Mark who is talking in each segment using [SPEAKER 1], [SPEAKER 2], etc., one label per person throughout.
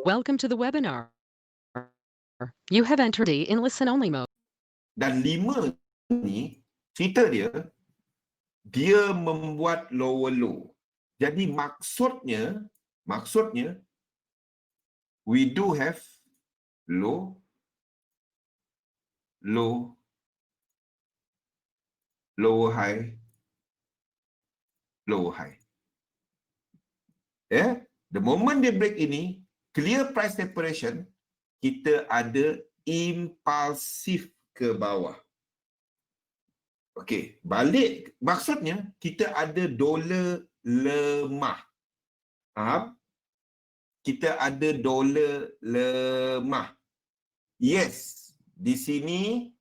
[SPEAKER 1] Welcome to the webinar. You have entered in listen-only mode.
[SPEAKER 2] Dan 5 ni, cerita dia membuat lower low. Jadi maksudnya, we do have low, low, lower high, lower high. The moment dia break ini, clear price separation, kita ada impulsif ke bawah. Okey, balik maksudnya kita ada dolar lemah. Faham? Kita ada dolar lemah. Yes, di sini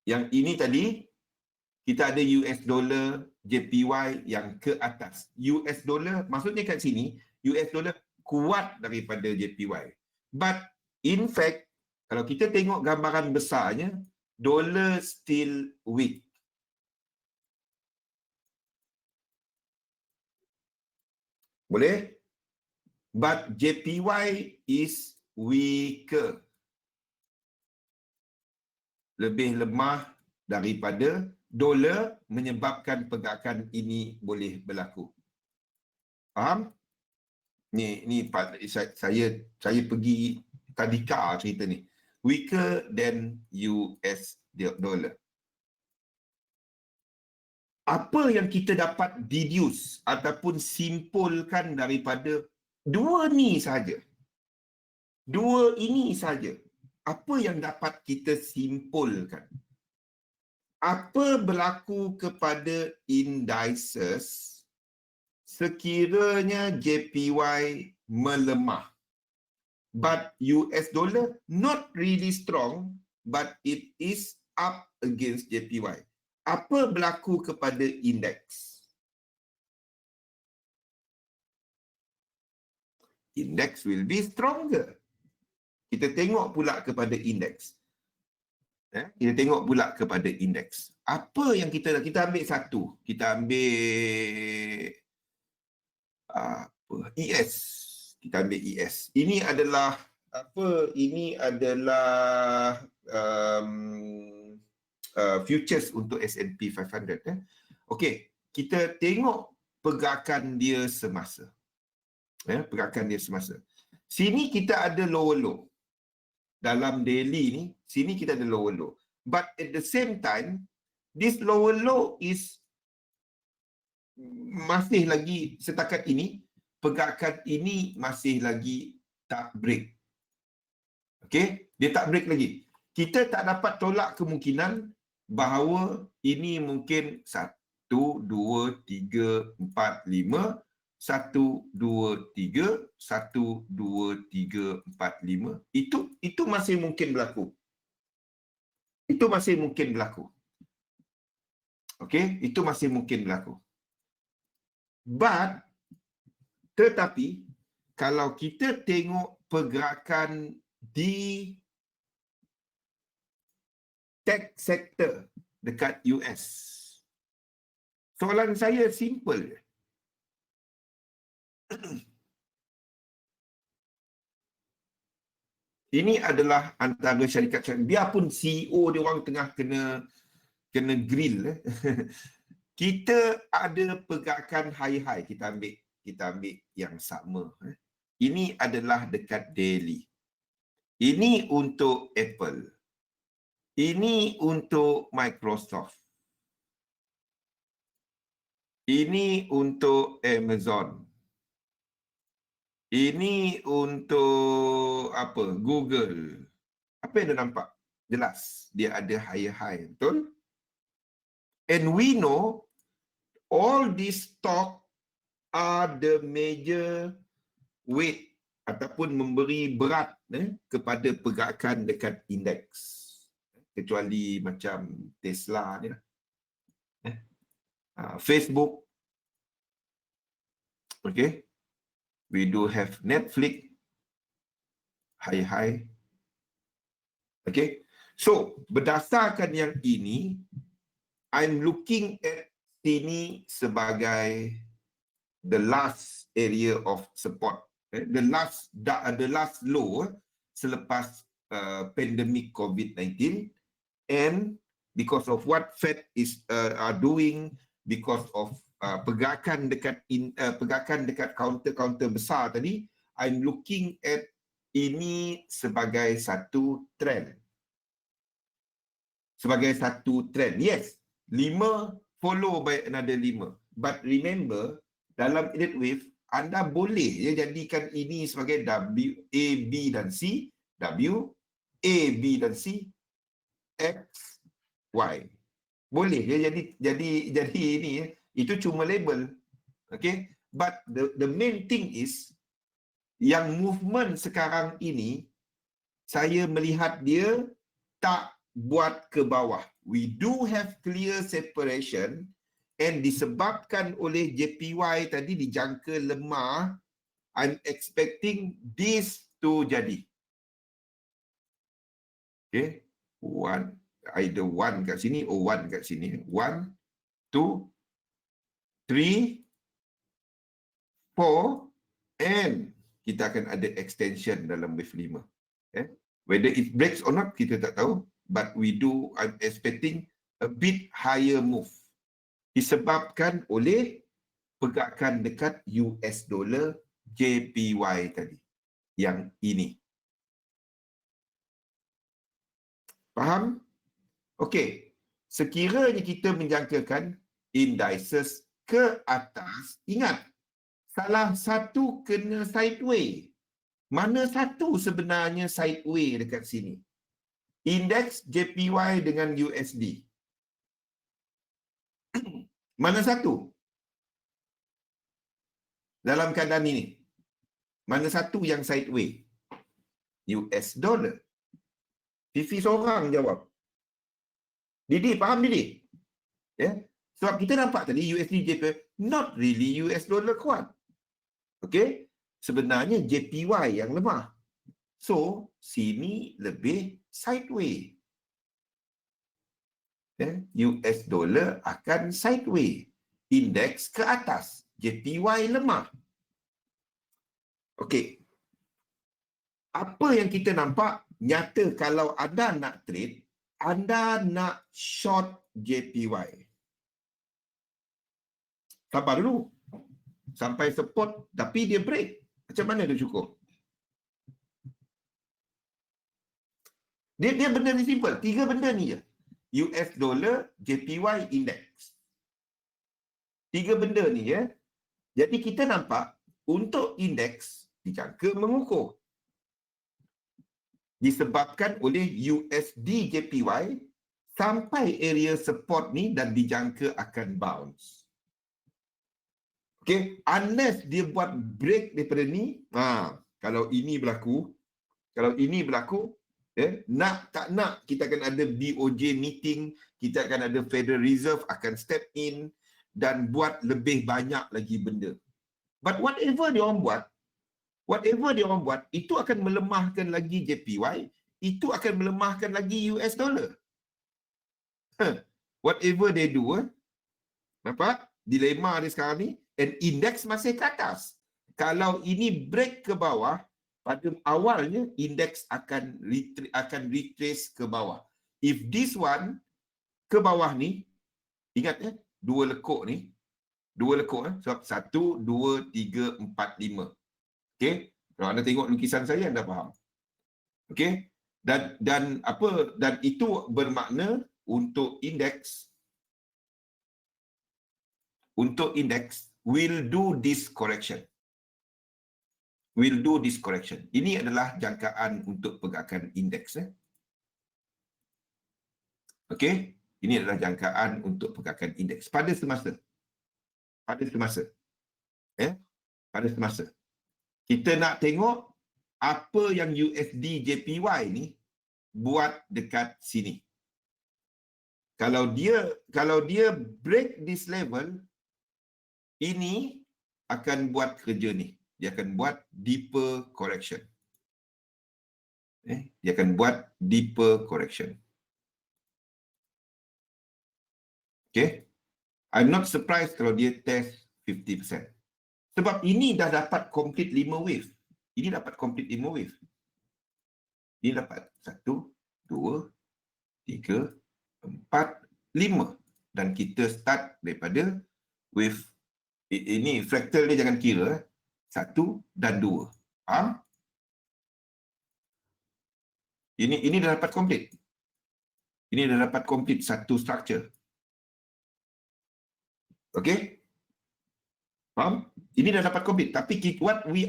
[SPEAKER 2] yang ini tadi kita ada US dollar JPY yang ke atas. US dollar maksudnya kat sini US dollar kuat daripada JPY. But in fact kalau kita tengok gambaran besarnya, dollar still weak. Boleh? But JPY is weaker. Lebih lemah daripada dolar menyebabkan pergerakan ini boleh berlaku. Faham? Ni saya pergi tadika cerita ni. Weaker than US dollar. Apa yang kita dapat deduce ataupun simpulkan daripada dua ni saja? Dua ini saja. Apa yang dapat kita simpulkan? Apa berlaku kepada indices sekiranya JPY melemah? But US dollar not really strong, but it is up against JPY. Apa berlaku kepada indeks? Indeks will be stronger. Kita tengok pula kepada indeks. Kita tengok pula kepada indeks. Apa yang kita ambil satu. Kita ambil ES. Kita ambil ES. Ini adalah apa? Ini adalah futures untuk S&P 500. Okey, kita tengok pergerakan dia semasa. Pergerakan dia semasa. Sini kita ada lower low. Dalam daily ni, sini kita ada lower low. But at the same time, this lower low is masih lagi setakat ini, pergerakan ini masih lagi tak break. Okey, dia tak break lagi. Kita tak dapat tolak kemungkinan bahawa ini mungkin 1, 2, 3, 4, 5, 1, 2, 3, 1, 2, 3, 4, 5. Itu masih mungkin berlaku. Itu masih mungkin berlaku. Okey, itu masih mungkin berlaku. But, tetapi, kalau kita tengok pergerakan di tech sector dekat US, soalan saya simple. Ini adalah antara syarikat, biarpun CEO dia orang tengah kena grill. Kita ada pergerakan high-high, kita ambil yang sama. Ini adalah dekat daily. Ini untuk Apple. Ini untuk Microsoft. Ini untuk Amazon. Ini untuk apa? Google. Apa yang anda nampak? Jelas, dia ada high, betul? And we know all these stock are the major weight ataupun memberi berat kepada pergerakan dekat indeks. Kecuali macam Tesla ni lah. Facebook. Okay. We do have Netflix. High. Okay. So, berdasarkan yang ini, I'm looking at sini sebagai the last area of support the last low selepas pandemic COVID-19, and because of what Fed are doing, because of pergerakan dekat counter besar tadi, I'm looking at ini sebagai satu trend. Yes, 5 follow by another 5. But remember, dalam Elliott Wave, anda boleh jadikan ini sebagai W, A, B dan C, W, A, B dan C, X, Y. Boleh jadi ini, itu cuma label. Okay? But the main thing is, yang movement sekarang ini, saya melihat dia tak buat ke bawah. We do have clear separation, and disebabkan oleh JPY tadi dijangka lemah, I'm expecting this to jadi. Okay, either 1 kat sini or 1 kat sini. 1, 2, 3, 4, and kita akan ada extension dalam wave 5. Whether it breaks or not, kita tak tahu. But I'm expecting a bit higher move. Disebabkan oleh pergerakan dekat US dollar JPY tadi. Yang ini. Faham? Okey. Sekiranya kita menjangkakan indices ke atas, ingat, salah satu kena sideway. Mana satu sebenarnya sideway dekat sini? Indeks JPY dengan USD. Mana satu? Dalam keadaan ini. Mana satu yang sideway? US dollar. Fifi seorang jawab. Didi, faham Didi? Ya? Sebab kita nampak tadi USD JPY not really US dollar kuat. Okey? Sebenarnya JPY yang lemah. So, sini lebih sideway. US dollar akan sideway. Indeks ke atas. JPY lemah. Okey. Apa yang kita nampak? Nyata kalau anda nak trade, anda nak short JPY. Sabar dulu. Sampai support, tapi dia break. Macam mana dia cukup? Dia benda ni simple. 3 benda ni je. US dollar, JPY, index. 3 benda ni ya. Jadi kita nampak untuk indeks dijangka mengukuh. Disebabkan oleh USD JPY sampai area support ni dan dijangka akan bounce. Okay, unless dia buat break daripada ni, kalau ini berlaku, nak tak nak kita akan ada BOJ meeting, kita akan ada Federal Reserve akan step in dan buat lebih banyak lagi benda. But whatever dia orang buat, itu akan melemahkan lagi JPY, itu akan melemahkan lagi US dollar. Whatever they do, nampak? Dilema dia sekarang ni, and index masih ke atas. Kalau ini break ke bawah, pada awalnya indeks akan retrace ke bawah. If this one ke bawah ni, ingat dua lekuk ni, sebab 1, 2, 3, 4, 5. Okey, kalau anda tengok lukisan saya anda faham. Okey, dan itu bermakna untuk indeks will do this correction. Ini adalah jangkaan untuk pergerakan indeks. Okey, ini adalah jangkaan untuk pergerakan indeks pada semasa. Kita nak tengok apa yang USD JPY ni buat dekat sini. Kalau dia break this level, ini akan buat kerja ni. Dia akan buat deeper correction. Okay. I'm not surprised kalau dia test 50%. Sebab ini dah dapat complete 5 wave. Ini dapat complete in wave. Ini dapat 1, 2, 3, 4, 5. Dan kita start daripada wave. Ini fractal dia jangan kira. 1 dan 2. Faham? Ini dah dapat complete. Ini dah dapat complete satu structure. Okay? Faham? Ini dah dapat complete. Tapi what we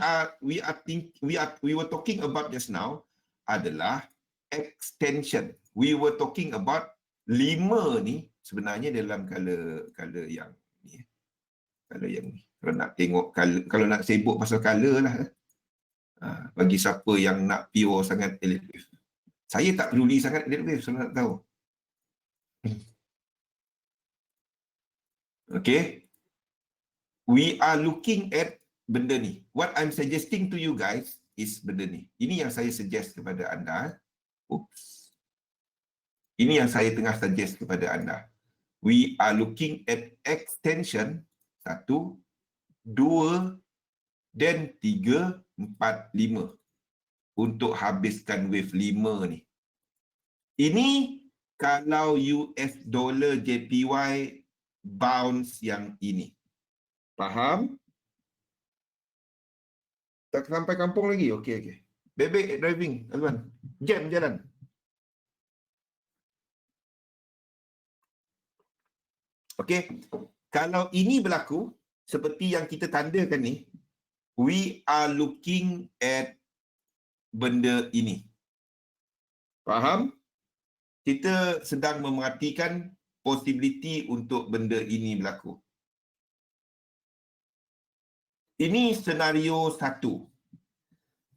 [SPEAKER 2] were talking about just now adalah extension. We were talking about 5 ni sebenarnya dalam color yang ni. Color yang ni. Kalau nak tengok color, kalau nak sibuk pasal color lah. Bagi siapa yang nak pure sangat elite wave. Saya tak peduli sangat elite wave, saya nak tahu. Okay. We are looking at benda ni. What I'm suggesting to you guys is benda ni. Ini yang saya suggest kepada anda. Oops. Ini yang saya tengah suggest kepada anda. We are looking at extension 1, 2, dan 3, 4, 5. Untuk habiskan wave 5 ni. Ini kalau US dollar JPY bounce yang ini. Faham? Tak sampai kampung lagi? Okey. Bebek driving, Azwan. Jam jalan. Okey. Kalau ini berlaku, seperti yang kita tandakan ni, we are looking at benda ini. Faham? Kita sedang memerhatikan possibility untuk benda ini berlaku. Ini senario 1.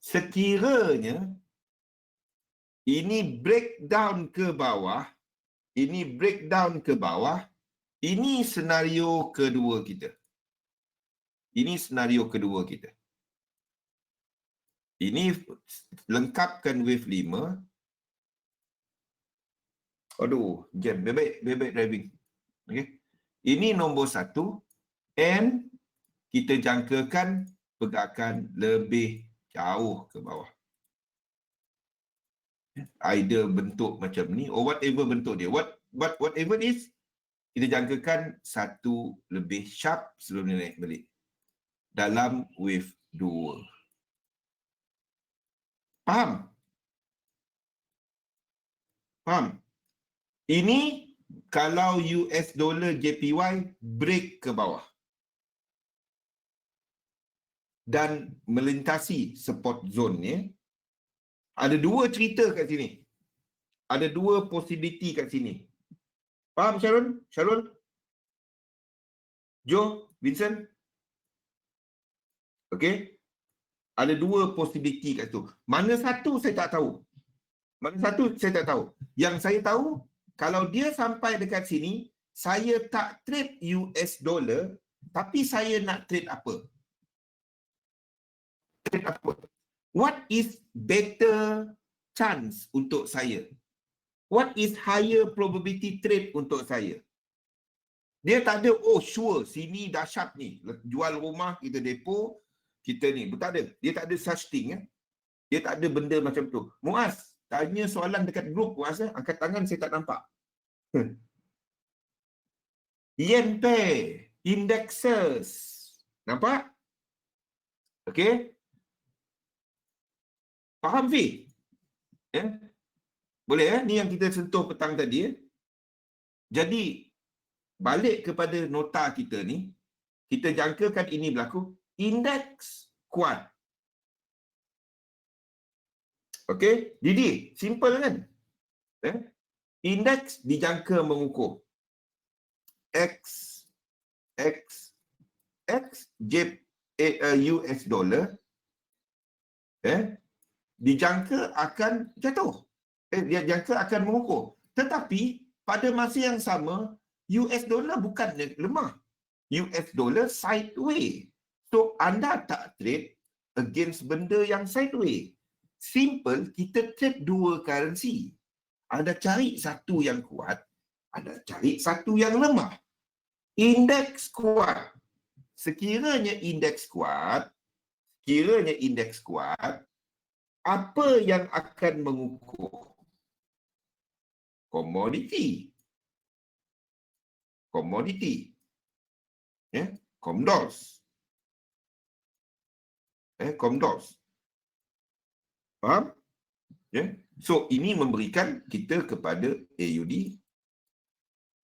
[SPEAKER 2] Sekiranya ini breakdown ke bawah, ini breakdown ke bawah, ini senario kedua kita. Ini senario kedua kita. Ini lengkapkan wave 5. Aduh, jam. Bebek driving. Okay. Ini nombor 1. And kita jangkakan pergerakan lebih jauh ke bawah. Either bentuk macam ni or whatever bentuk dia. Whatever it is, kita jangkakan satu lebih sharp sebelum dia naik balik. Dalam wave 2. Faham? Faham? Ini kalau US dollar JPY break ke bawah. Dan melintasi support zone ni, ada 2 cerita kat sini. Ada 2 possibility kat sini. Faham Syarul? Joe? Vincent? Okey? Ada 2 possibility kat situ. Mana satu saya tak tahu. Yang saya tahu, kalau dia sampai dekat sini, saya tak trade US dollar, tapi saya nak trade apa? What is better chance untuk saya? What is higher probability trade untuk saya? Dia tak ada, oh sure, sini dahsyat ni. Jual rumah, kita depo, kita ni. Tak ada. Dia tak ada such thing. Dia tak ada benda macam tu. Muaz, tanya soalan dekat grup Muaz. Angkat tangan, saya tak nampak. Yen pair, indexes. Nampak? Okey? Faham, Fi? Boleh ni yang kita sentuh petang tadi. Jadi, balik kepada nota kita ni, kita jangkakan ini berlaku, indeks kuat. Okey? Didi, simple kan? Indeks dijangka mengukur X, US dollar, dijangka akan jatuh. Dia jangka akan mengukur. Tetapi pada masa yang sama, US dollar bukan lemah. US dollar sideways. So anda tak trade against benda yang sideways. Simple, kita trade 2 currency. Anda cari satu yang kuat, anda cari satu yang lemah. Indeks kuat. Sekiranya indeks kuat, kiranya indeks kuat, apa yang akan mengukuh? Komoditi. Komoditi. Ya, Komdos. Komdos. Faham? Ya. So, ini memberikan kita kepada AUD.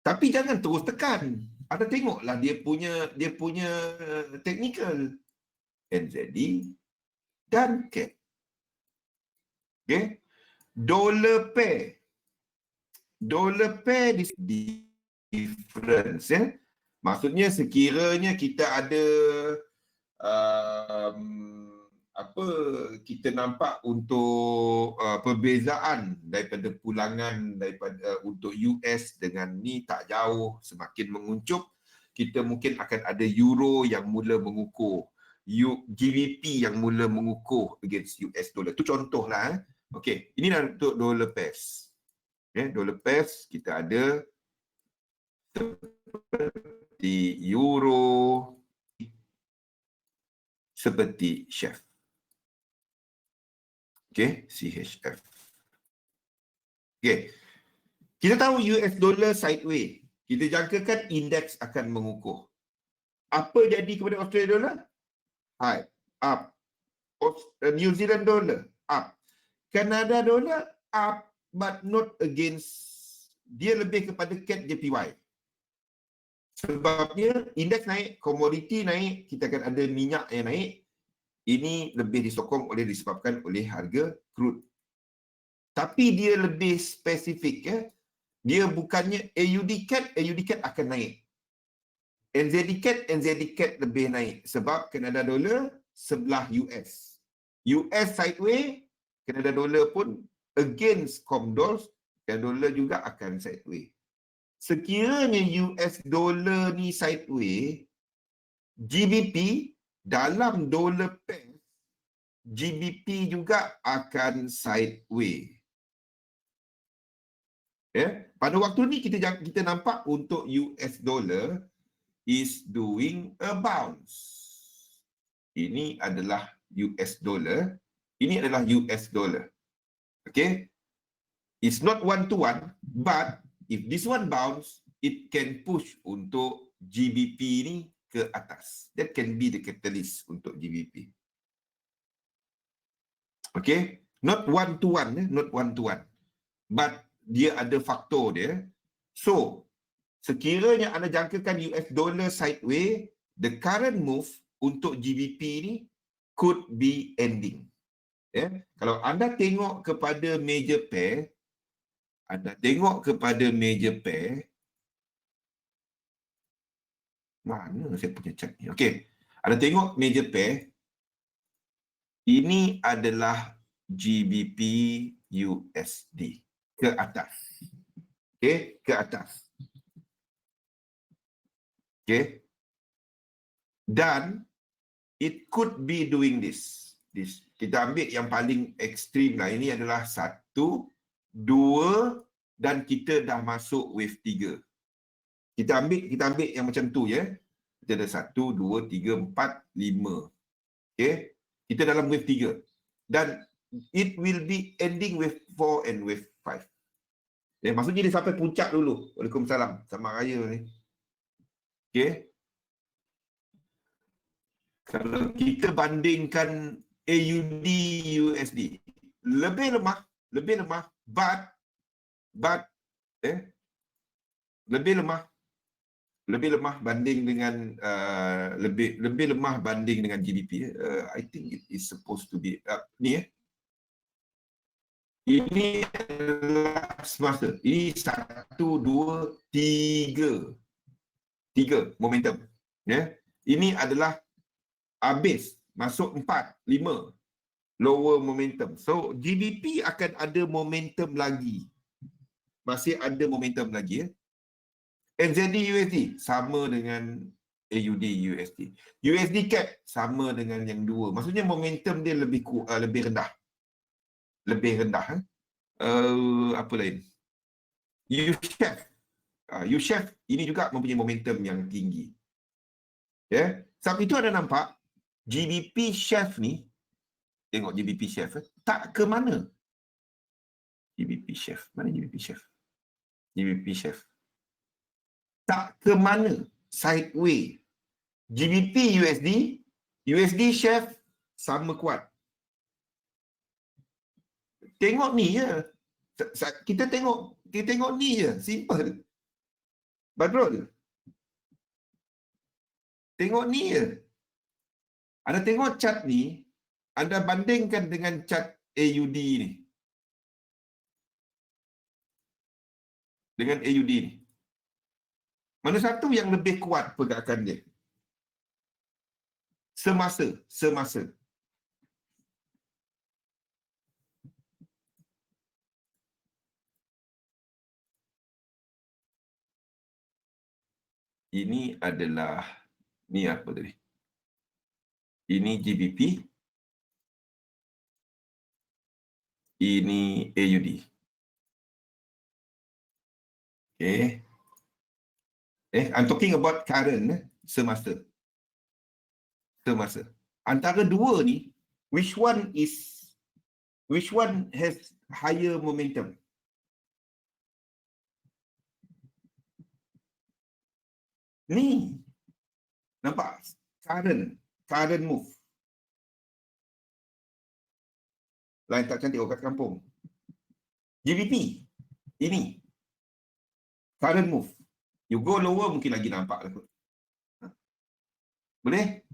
[SPEAKER 2] Tapi jangan terus tekan. Ada tengoklah dia punya technical. NZD dan CAD. Okay? Dollar pair. Dollar pair difference. Maksudnya sekiranya kita ada kita nampak untuk perbezaan daripada pulangan daripada untuk US dengan ni tak jauh, semakin menguncup, kita mungkin akan ada euro yang mula mengukuh, GBP yang mula mengukuh against US dollar. Itu contohlah. Okey, ini dah untuk dollar pairs. Dollar pairs kita ada seperti euro, seperti chef. Okay, CHF. Okay, kita tahu US dollar sideways. Kita jangkakan indeks akan mengukuh. Apa jadi kepada Australia dollar? High, up. New Zealand dollar, up. Canada dollar, up, but not against. Dia lebih kepada CAD JPY. Sebabnya indeks naik, komoditi naik, kita akan ada minyak yang naik. Ini lebih disebabkan oleh harga crude. Tapi dia lebih spesifik. Dia bukannya AUD CAD akan naik. NZD CAD lebih naik. Sebab Canada dollar sebelah US. US sideways, Canada dollar pun against Comdols, Canada dollar juga akan sideways. Sekiranya US dollar ni sideways, GBP dalam dollar pair, GBP juga akan sideways. Pada waktu ni kita nampak untuk US dollar is doing a bounce. Ini adalah US dollar. Ini adalah US dollar. Okay? It's not one to one, but if this one bounce, it can push untuk GBP ni ke atas. That can be the catalyst untuk GBP. Okay? Not one to one, not one to one. But dia ada faktor dia. So, sekiranya anda jangkakan US dollar sideways, the current move untuk GBP ni could be ending. Kalau anda tengok kepada major pair, mana saya punya chart ni? Okey. Anda tengok major pair, ini adalah GBP USD ke atas. Okey, ke atas. Okey. Dan it could be doing this. Kita ambil yang paling ekstrim lah. Ini adalah 1, 2 dan kita dah masuk wave 3. Kita ambil yang macam tu ya. Kita ada 1, 2, 3, 4, 5. Okey. Kita dalam wave 3. Dan it will be ending wave 4 and wave 5. Maksudnya dia sampai puncak dulu. Waalaikumsalam. Selamat raya ni. Okey. Kalau kita bandingkan AUD USD, lebih lemah, but lebih lemah banding dengan lebih lemah banding dengan GDP. I think it is supposed to be ni ini adalah semasa. Ini 1, 2, 3 momentum. Ini adalah habis, masuk 4, 5 lower momentum. So GBP akan ada momentum lagi. Masih ada momentum lagi. NZD USD sama dengan AUD USD. USD CAD sama dengan yang dua. Maksudnya momentum dia lebih rendah. Apa lain? U-Chef ini juga mempunyai momentum yang tinggi. Sebab itu anda nampak GBP chef ni, tengok GBP chef, tak ke mana? GBP chef, mana GBP chef? GBP chef. Tak ke mana? Sideway. GBP USD, USD chef sama kuat. Tengok ni je. Kita tengok ni je, simple. Badrul. Tengok ni je. Anda tengok chart ni, anda bandingkan dengan chart AUD ni. Dengan AUD ni. Mana satu yang lebih kuat pergerakan dia? Semasa. Ini adalah, ni apa tadi? Ini GBP. Ini AUD. Okay. I'm talking about current, semasa. Antara dua ni, which one has higher momentum? Ni. Nampak? Current move. Lain tak cantik orang kat kampung. GBP. Ini. Current move. You go lower mungkin lagi nampak lah. Boleh?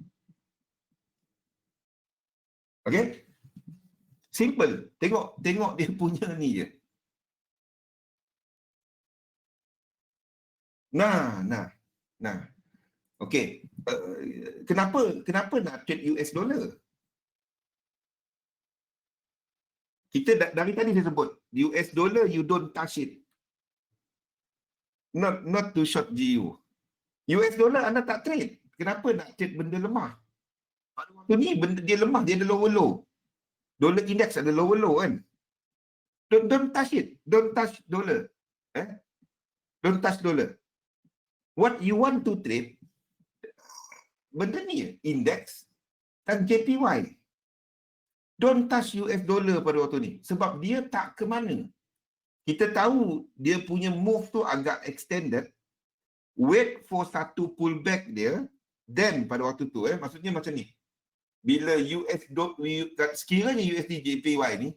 [SPEAKER 2] Okay? Simple. Tengok dia punya ni je. Nah. Okay. Kenapa nak trade US dollar? Kita dari tadi saya sebut, US dollar you don't touch it. Not to short GU. US dollar anda tak trade. Kenapa nak trade benda lemah? Pada waktu ni benda dia lemah, dia ada lower low. Dollar index ada lower low kan? Don't touch it. Don't touch dollar. Don't touch dollar. What you want to trade, benda ni index dan JPY. Don't touch US dollar pada waktu ni. Sebab dia tak ke mana. Kita tahu dia punya move tu agak extended. Wait for satu pullback dia. Then pada waktu tu, maksudnya macam ni. Bila sekiranya USD JPY ni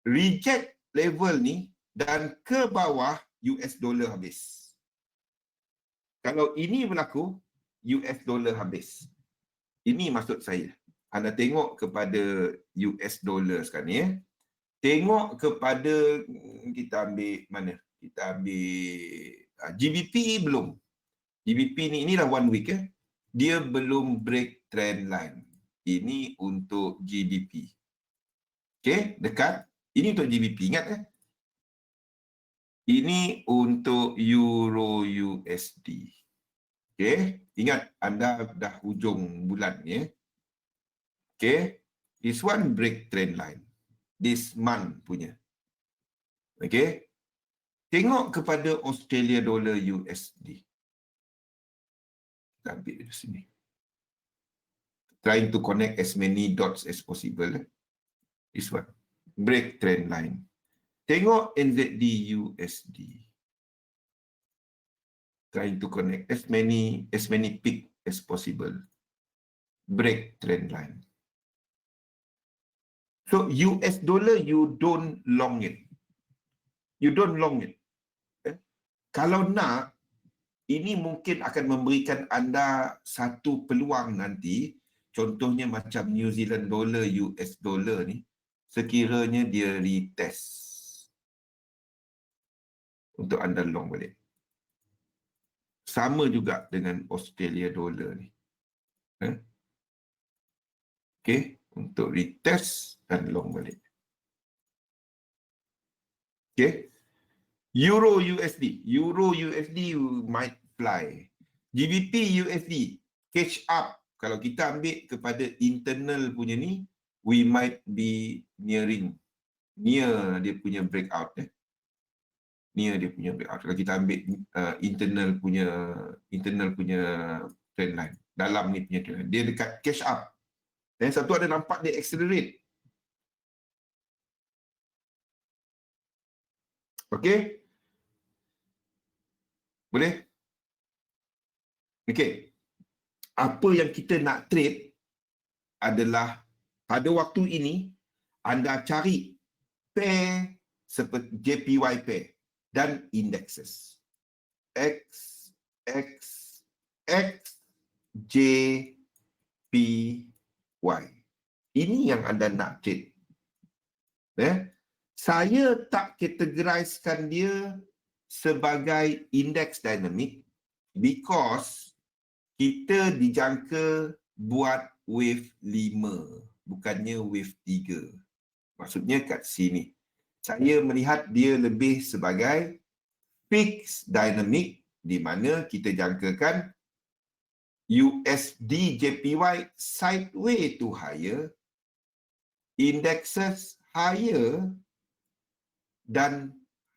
[SPEAKER 2] reject level ni dan ke bawah, US dollar habis. Kalau ini berlaku, US dollar habis. Ini maksud saya. Anda tengok kepada US dollar sekarang ni. Tengok kepada, kita ambil mana? Kita ambil GBP belum. GBP ni, inilah 1 week. Dia belum break trend line. Ini untuk GBP. Okay, dekat. Ini untuk GBP, ingat Ini untuk Euro USD. Okay, ingat anda dah hujung bulan ni. Okay, this one break trend line. This month punya. Okay. Tengok kepada Australia dollar USD. Kita ambil dari sini. Trying to connect as many dots as possible. This one. Break trend line. Tengok NZD USD. Trying to connect as many peak as possible. Break trend line. So US dollar you don't long it. You don't long it. Kalau nak, ini mungkin akan memberikan anda satu peluang nanti. Contohnya macam New Zealand dollar, US dollar ni. Sekiranya dia retest. Untuk anda long balik. Sama juga dengan Australia dollar ni. Okay. Untuk retest dan long balik. Okay. Euro USD. Euro USD might fly. GBP USD catch up. Kalau kita ambil kepada internal punya ni, we might be near dia punya breakout. Near dia punya breakout. Kalau kita ambil internal punya trend line. dalam ni punya trend. Dia dekat cash up. Dan satu ada nampak dia accelerate. Okey? Boleh? Okey. Apa yang kita nak trade adalah pada waktu ini anda cari pair seperti JPY pair dan indexes. X, X, X, J, P, Y. Ini yang anda nak trade. Saya tak categorizekan dia sebagai index dynamic because kita dijangka buat wave 5, bukannya wave 3. Maksudnya kat sini. Saya melihat dia lebih sebagai fixed dynamic di mana kita jangkakan USD JPY sideways to higher, indexes higher dan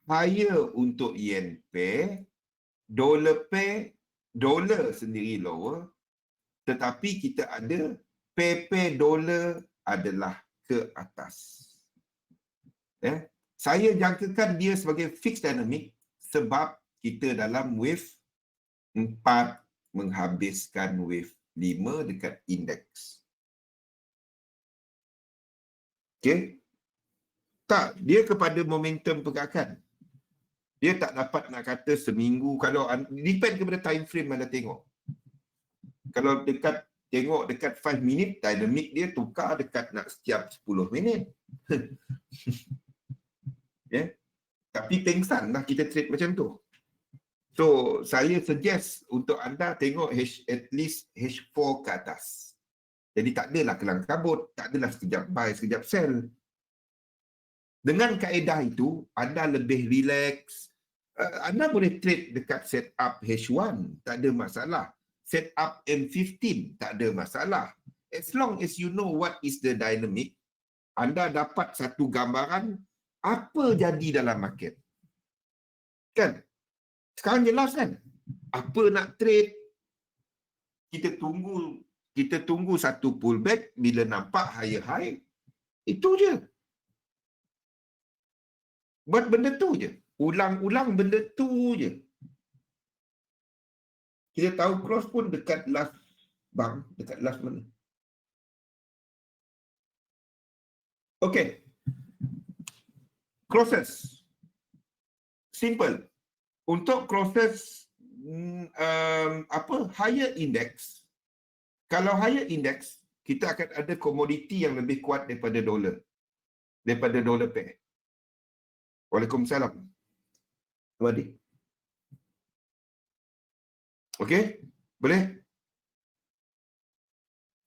[SPEAKER 2] higher untuk yen pair, dollar pair, dollar sendiri lower, tetapi kita ada pair dollar adalah ke atas. Saya jangkakan dia sebagai fixed dynamic sebab kita dalam wave 4 menghabiskan wave 5 dekat indeks. Okey? Tak, dia kepada momentum pergerakan. Dia tak dapat nak kata seminggu. Kalau depend kepada time frame anda tengok. Kalau tengok dekat 5 minit, dynamic dia tukar dekat nak setiap 10 minit. Yeah. Tapi pengsan lah kita trade macam tu. So, saya suggest untuk anda tengok at least H4 ke atas. Jadi tak adalah kelang kabut, tak adalah sekejap buy, sekejap sell. Dengan kaedah itu, anda lebih relax. Anda boleh trade dekat setup H1, tak ada masalah. Setup M15, tak ada masalah. As long as you know what is the dynamic, anda dapat satu gambaran apa jadi dalam market. Kan? Sekarang jelas kan? Apa nak trade? Kita tunggu satu pullback bila nampak higher high. Itu je. Buat benda tu je. Ulang-ulang benda tu je. Kita tahu cross pun dekat last bang, dekat last mana. Okay. Crosses. Simple. Untuk crosses higher index. Kalau higher index, kita akan ada komoditi yang lebih kuat daripada dolar. Daripada dolar pair. Waalaikumsalam. Wadi. Okey? Boleh?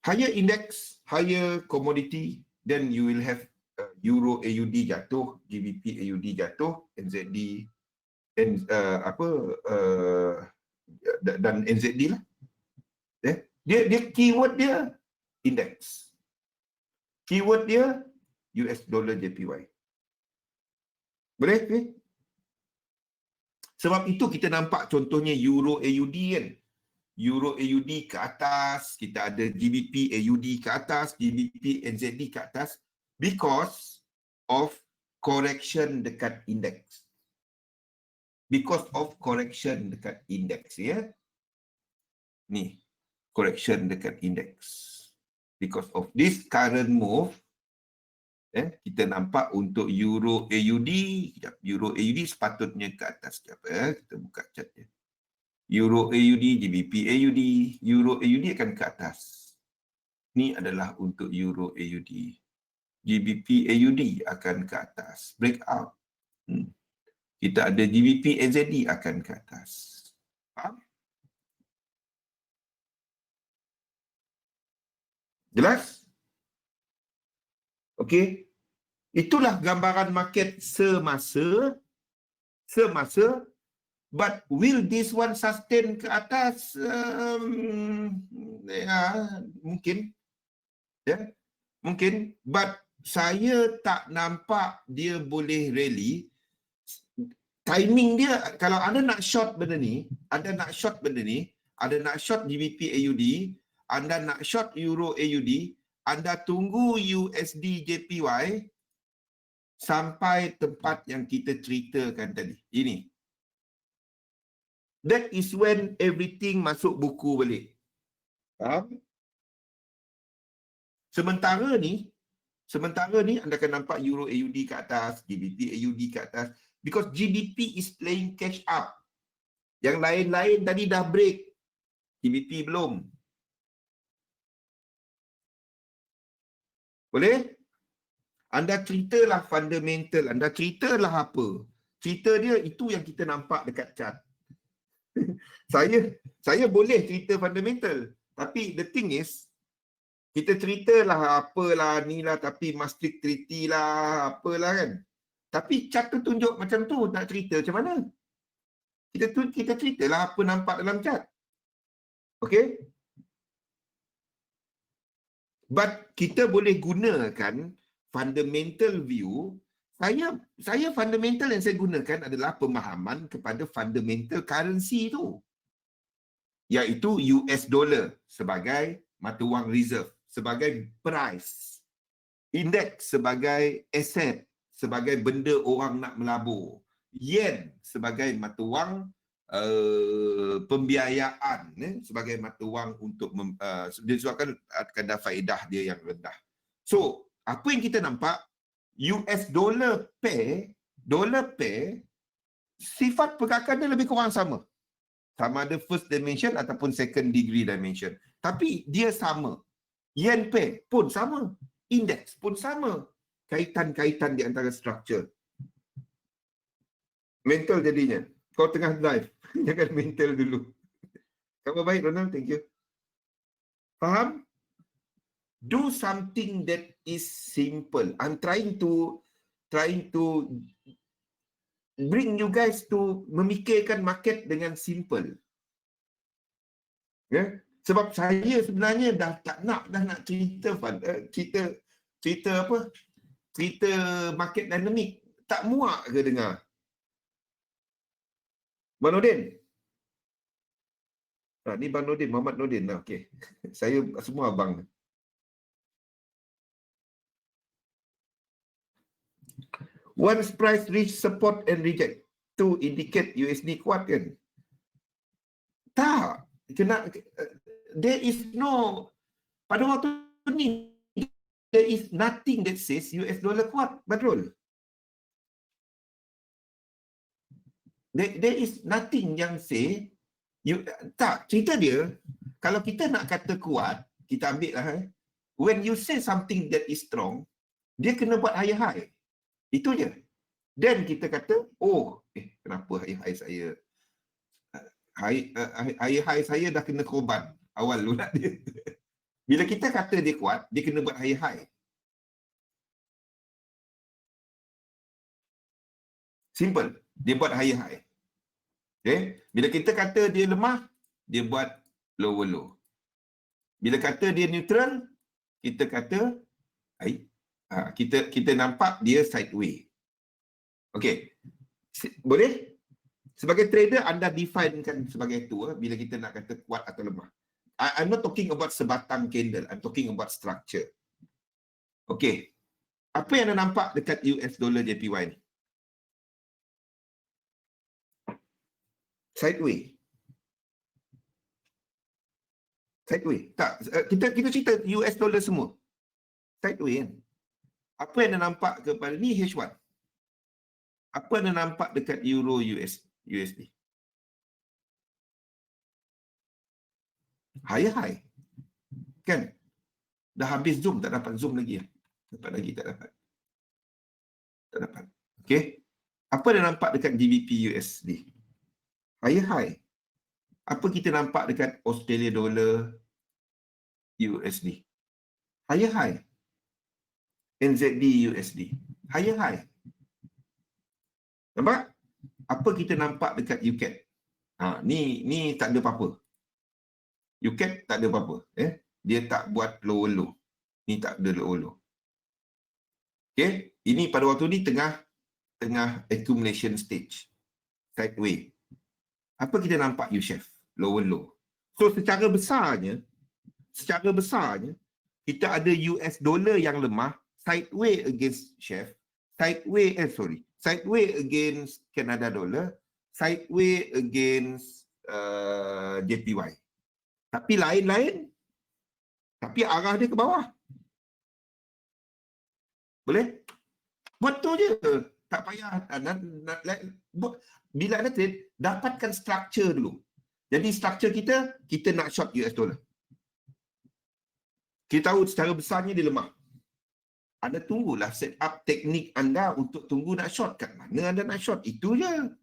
[SPEAKER 2] Higher index, higher commodity, then you will have Euro AUD jatuh, GBP AUD jatuh, NZD dan NZD lah. Dia keyword dia index. Keyword dia US dollar JPY. Boleh? Okay? Sebab itu kita nampak contohnya Euro AUD kan. Euro AUD ke atas, kita ada GBP AUD ke atas, GBP NZD ke atas because of correction dekat index. Because of correction dekat index ya. Ni, correction dekat index. Because of this current move, kita nampak untuk Euro AUD, Euro AUD sepatutnya ke atas. Kita buka chartnya. Euro AUD, GBP AUD, Euro AUD akan ke atas. Ini adalah untuk Euro AUD. GBP AUD akan ke atas. Breakout. Kita ada GBP NZD akan ke atas. Faham? Jelas? Okey. Itulah gambaran market semasa. But will this one sustain ke atas? Mungkin. Ya, mungkin. But saya tak nampak dia boleh rally. Timing dia, kalau anda nak short benda ni, ada nak short GBP AUD, anda nak short Euro AUD, anda tunggu USD JPY sampai tempat yang kita ceritakan tadi. Ini. That is when everything masuk buku balik. Faham? Sementara ni anda akan nampak Euro AUD ke atas, GBP AUD ke atas. Because GBP is playing catch up. Yang lain-lain tadi dah break. GBP belum. Boleh? Anda ceritalah fundamental. Anda ceritalah apa. Cerita dia itu yang kita nampak dekat chart. Saya boleh cerita fundamental. Tapi the thing is, kita ceritalah apalah ni lah, tapi Maastricht Treaty lah, apalah kan. Tapi chart tu tunjuk macam tu, nak cerita macam mana? Kita ceritalah apa nampak dalam chart. Okay? But kita boleh gunakan fundamental view. Saya fundamental yang saya gunakan adalah pemahaman kepada fundamental currency tu. Iaitu US dollar sebagai mata wang reserve, sebagai price. Index sebagai aset, sebagai benda orang nak melabur. Yen sebagai mata wang pembiayaan, sebagai mata wang untuk disebabkan kadar faedah dia yang rendah. So, apa yang kita nampak, US dollar pair, sifat pergerakan dia lebih kurang sama. Sama ada first dimension ataupun second degree dimension. Tapi dia sama. Yen pair pun sama. Index pun sama. Kaitan-kaitan di antara structure. Mental jadinya. Kau tengah drive. Jangan mental dulu. Khabar baik, Ronald. Thank you. Faham? Do something that is simple. I'm trying to bring you guys to memikirkan market dengan simple. Ya? Sebab saya sebenarnya dah nak cerita apa? Cerita market dynamic. Tak muak ke dengar? Bang Nordin. Ni Bang Nordin, Muhammad Nordin lah. Okey. Saya semua abang. Once price reach support and reject to indicate USD kuat kan? Tak. There is no, pada waktu ni, there is nothing that says US dollar kuat, Badrul. There is nothing yang say, tak, cerita dia, kalau kita nak kata kuat, kita ambil lah. When you say something that is strong, dia kena buat higher high. Itu je. Dan kita kata, kenapa higher high saya? Higher high saya dah kena korban awal lunak dia. Bila kita kata dia kuat, dia kena buat higher high. Simple. Dia buat higher high. Okay? Bila kita kata dia lemah, dia buat lower low. Bila kata dia neutral, kita kata kita nampak dia sideways. Okey. Boleh? Sebagai trader, anda definekan sebagai itu bila kita nak kata kuat atau lemah. I'm not talking about sebatang candle. I'm talking about structure. Okey. Apa yang anda nampak dekat US dollar JPY ni? Sideways. Tak, kita cerita US dollar semua. Sideways kan? Apa yang anda nampak kepada ni H1? Apa yang anda nampak dekat Euro USD? Higher high. Kan? Dah habis zoom, tak dapat zoom lagi. Tak dapat. Okey. Apa yang nampak dekat GBP USD? Higher high. Apa kita nampak dekat Australia dollar USD? Higher high. NZD USD. Higher high. Nampak? Apa kita nampak dekat UCAD? Ni tak ada apa-apa. UCAD tak ada apa-apa. Dia tak buat lower low. Ni tak ada lower low. Okay? Ini pada waktu ni tengah accumulation stage. Sideways. Apa kita nampak U-shape? Lower low. So secara besarnya kita ada US dollar yang lemah, sideways against sideways against Canada dollar, sideways against JPY. Tapi tapi arah dia ke bawah. Boleh? Buat tu je. Tak payah. Bila ada trade, dapatkan structure dulu. Jadi structure kita nak short US dollar. Kita tahu secara besarnya dia lemah. Anda tunggulah set up teknik anda untuk tunggu nak short. Kat mana anda nak short? Itu je.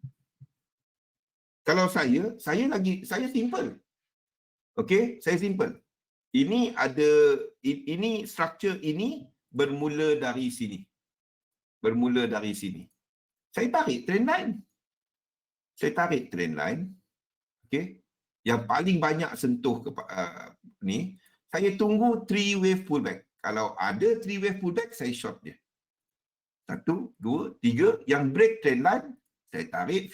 [SPEAKER 2] Kalau saya simple. Okey, saya simple. Ini structure ini bermula dari sini. Saya tarik trend line. Okey. Yang paling banyak sentuh ni, saya tunggu 3 wave pullback. Kalau ada 3 wave pullback, saya short dia. 1, 2, 3. Yang break trend line, saya tarik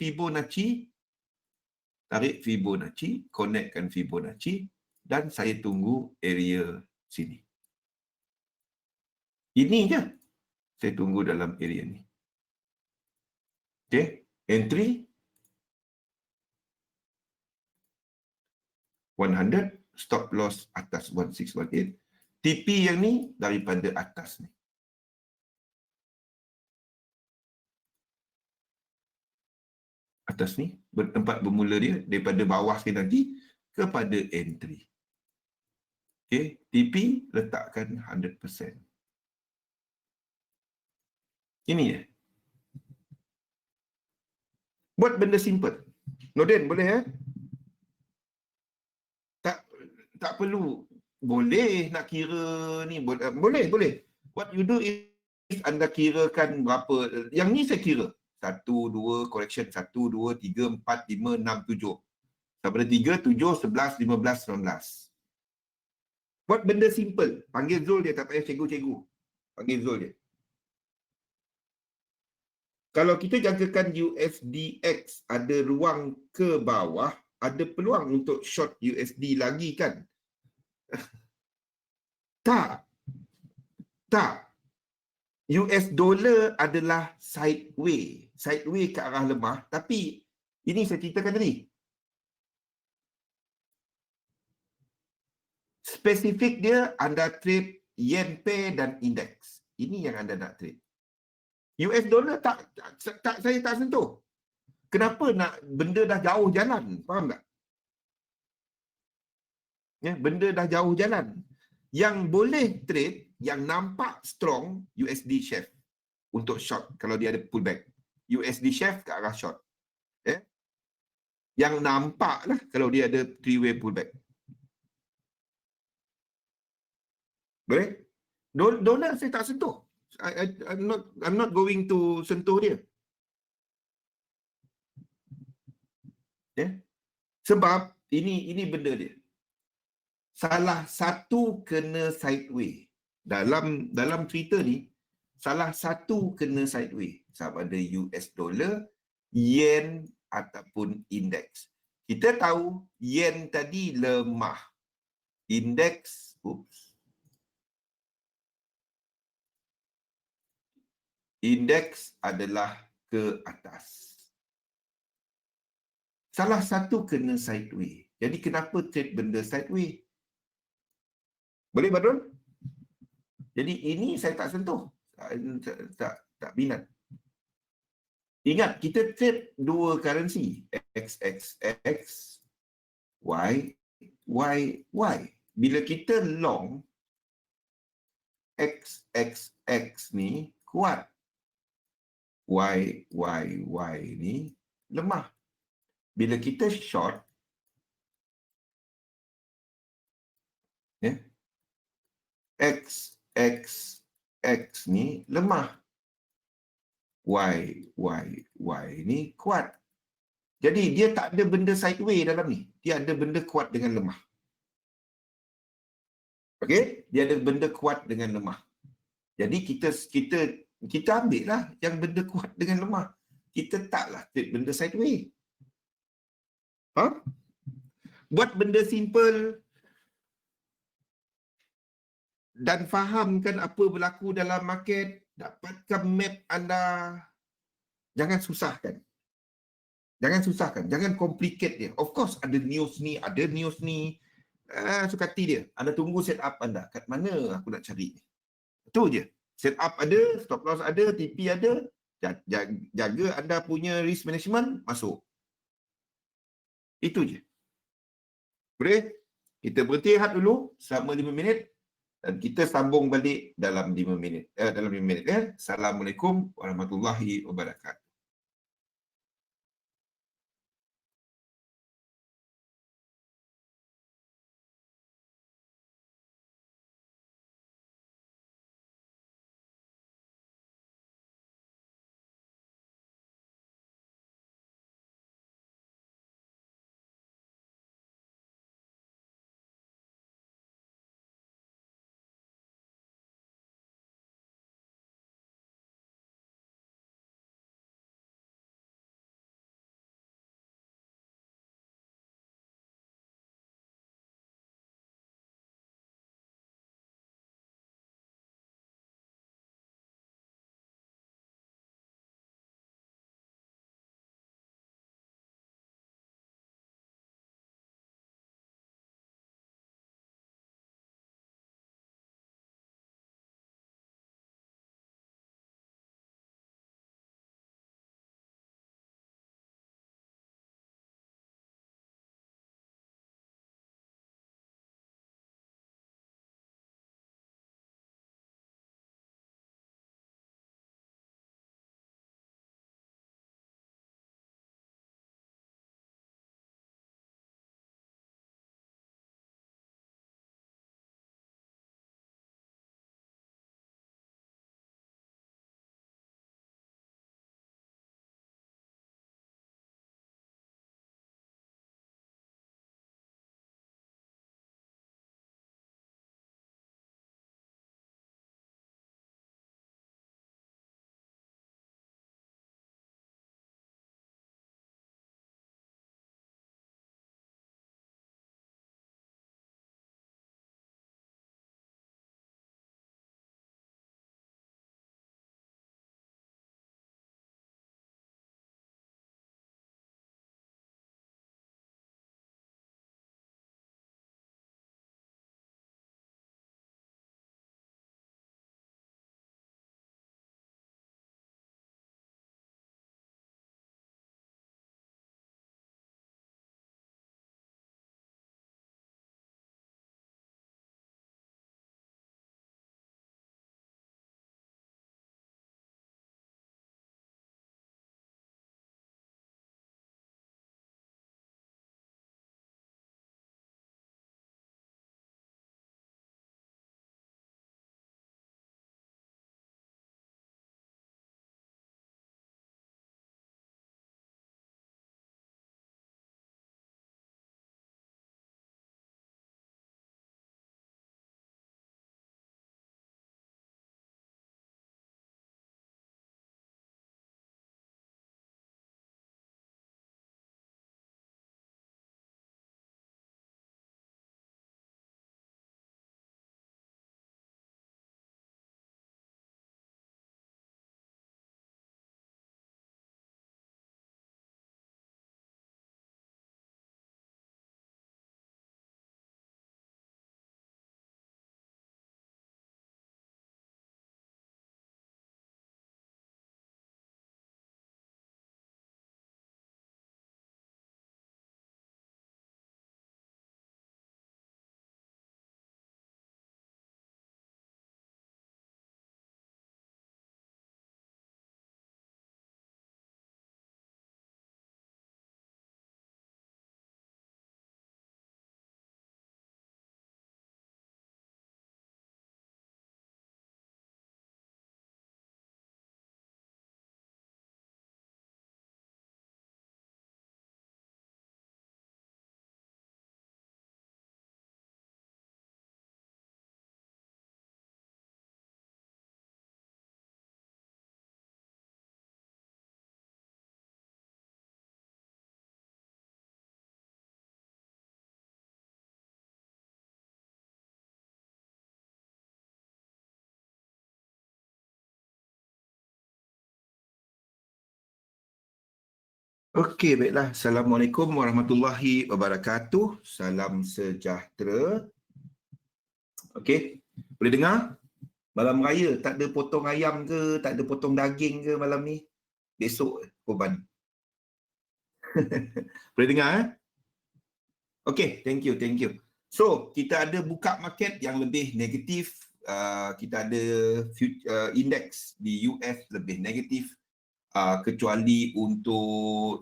[SPEAKER 2] Fibonacci, connectkan Fibonacci, dan saya tunggu area sini. Ini je. Saya tunggu dalam area ni. Okay. Entry 100, stop loss atas 1618. TP yang ni daripada atas ni. Atas ni, tempat bermula dia daripada bawah sekali nanti kepada entry. Okay. TP letakkan 100%. Ini je. Buat benda simple. Noden, boleh tak perlu. Boleh nak kira ni. Boleh. What you do is anda kirakan berapa. Yang ni saya kira. 1, 2, correction. 1, 2, 3, 4, 5, 6, 7. Daripada 3, 7, 11, 15, 19. Buat benda simple. Panggil Zul dia. Tak payah cikgu-cikgu. Panggil Zul dia. Kalau kita jangkakan USDX ada ruang ke bawah, ada peluang untuk short USD lagi kan? Tak. US dollar adalah sideways ke arah lemah, tapi ini saya ceritakan tadi. Spesifik dia anda trade yen pair dan indeks. Ini yang anda nak trade. US dollar saya tak sentuh. Kenapa nak benda dah jauh jalan? Faham tak? Ya, benda dah jauh jalan. Yang boleh trade, yang nampak strong, USD chef untuk short kalau dia ada pullback. USD chef ke arah short. Ya? Yang nampak lah kalau dia ada 3-way pullback. Boleh? Dolar saya tak sentuh. I'm not going to sentuh dia. Sebab ini benda dia. Salah satu kena sideways. Dalam cerita ni, salah satu kena sideways. Sama ada US dollar, yen ataupun indeks. Kita tahu yen tadi lemah. Indeks, indeks adalah ke atas. Salah satu kena sideways. Jadi kenapa trade benda sideways? Boleh Badrul? Jadi ini saya tak sentuh. Tak minat. Ingat, kita trade dua currency. XXX, Y, Y. Bila kita long, XXX ni kuat. Y ni lemah. Bila kita short, XXX ni lemah. Y ni kuat. Jadi dia tak ada benda sideways dalam ni. Dia ada benda kuat dengan lemah. Okey? Dia ada benda kuat dengan lemah. Jadi kita ambil lah yang benda kuat dengan lemah. Kita taklah trade benda sideways. Buat benda simple dan fahamkan apa berlaku dalam market, dapatkan map anda. Jangan susahkan. Jangan complicate dia. Of course ada news ni. Suka hati dia. Anda tunggu set up anda. Kat mana aku nak cari ni? Itu je. Set up ada, stop loss ada, TP ada. Jaga anda punya risk management, masuk. Itu je. Boleh? Kita berhenti rehat dulu selama 5 minit dan kita sambung balik dalam 5 minit. Dalam 5 minit ya. Assalamualaikum warahmatullahi wabarakatuh. Okey, baiklah. Assalamualaikum warahmatullahi wabarakatuh. Salam sejahtera. Okey, boleh dengar? Malam raya tak ada potong ayam ke, tak ada potong daging ke malam ni? Besok korban. Boleh dengar Okey, thank you, thank you. So, kita ada buka market yang lebih negatif. Kita ada index di US lebih negatif. Kecuali untuk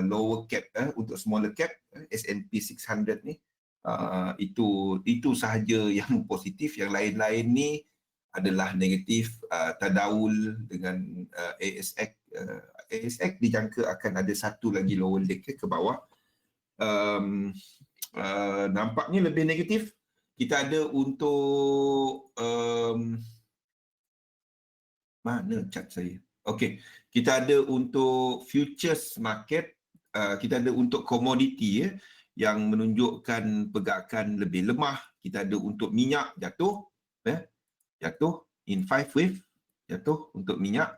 [SPEAKER 2] lower cap, untuk smaller cap, S&P 600 ni, itu sahaja yang positif. Yang lain-lain ni adalah negatif. Tadawul dengan ASX, ASX dijangka akan ada satu lagi lower leg ke bawah. Nampaknya lebih negatif. Kita ada untuk mana chart saya? Okey, kita ada untuk futures market, kita ada untuk komoditi yang menunjukkan pergerakan lebih lemah. Kita ada untuk minyak jatuh, jatuh in 5 wave, jatuh untuk minyak.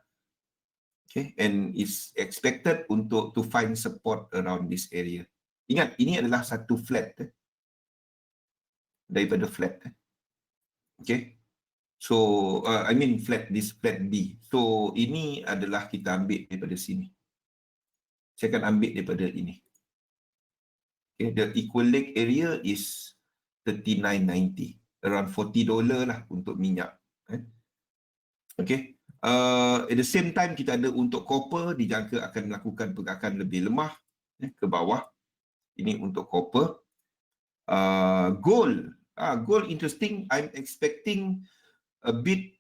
[SPEAKER 2] Okay, and is expected untuk to find support around this area. Ingat, ini adalah satu flat daripada flat. Okay. So, I mean this flat B. So, ini adalah kita ambil daripada sini. Saya akan ambil daripada ini. Okay, the equal leg area is 39.90. Around $40 lah untuk minyak. Okay. At the same time, kita ada untuk copper, dijangka akan melakukan pergerakan lebih lemah ke bawah. Ini untuk copper. Gold. Gold interesting. I'm expecting a bit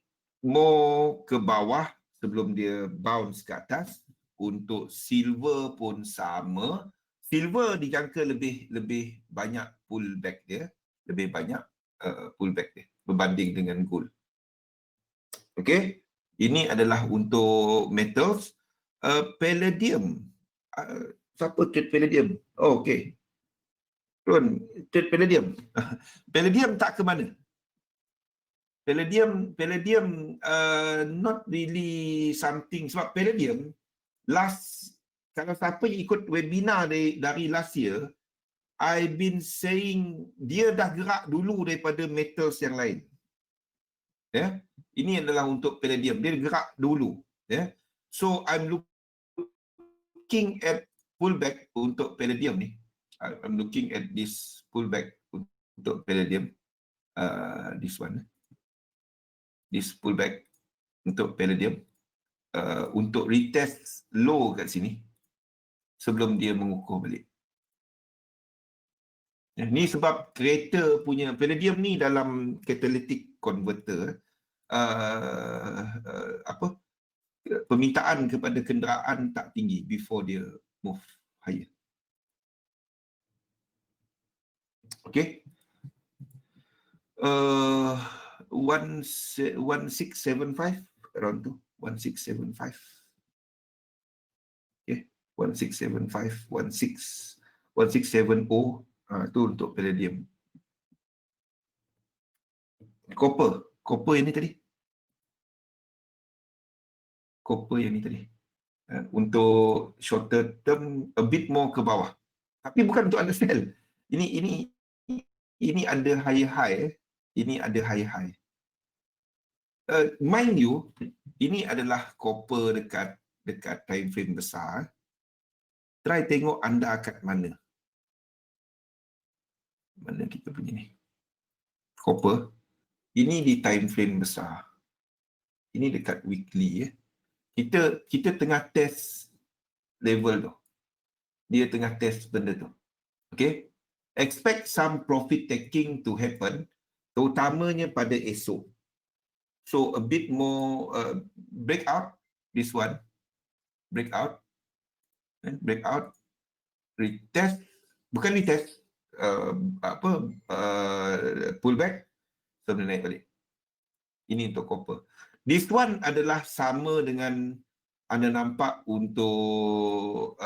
[SPEAKER 2] more ke bawah sebelum dia bounce ke atas. Untuk silver pun sama. Silver dijangka lebih banyak pullback dia, lebih banyak pullback dia berbanding dengan gold. Okey, ini adalah untuk metals. Palladium. Siapa trade palladium? Oh, okey. Tuan, trade palladium. Palladium tak ke mana? Palladium not really something. Sebab palladium kalau siapa yang ikut webinar dari last year, I've been saying dia dah gerak dulu daripada metals yang lain. Ya, ini adalah untuk palladium. Dia gerak dulu. Ya, so I'm looking at pullback untuk palladium ni. I'm looking at this pullback untuk palladium. This one. This pullback untuk palladium. Untuk retest low kat sini sebelum dia mengukuh balik. Ni sebab kereta punya palladium ni dalam catalytic converter, permintaan kepada kenderaan tak tinggi before dia move higher. Okay. 1675 around tu, 1675. Okay, 1675, 1670. Itu untuk palladium. Copper yang ni tadi. Copper yang ni tadi. Untuk shorter term, a bit more ke bawah. Tapi bukan untuk undersell. Ini ada higher high. Ini ada higher high. Mind you, ini adalah copper dekat time frame besar. Try tengok anda kat mana. Mana kita punya ni? Copper. Ini di time frame besar. Ini dekat weekly. Kita tengah test level tu. Dia tengah test benda tu. Okay? Expect some profit taking to happen, terutamanya pada esok. So a bit more breakout, this one. Breakout. Retest. Bukan retest. Pullback. Sebelum naik balik. Ini untuk copper. This one adalah sama dengan anda nampak untuk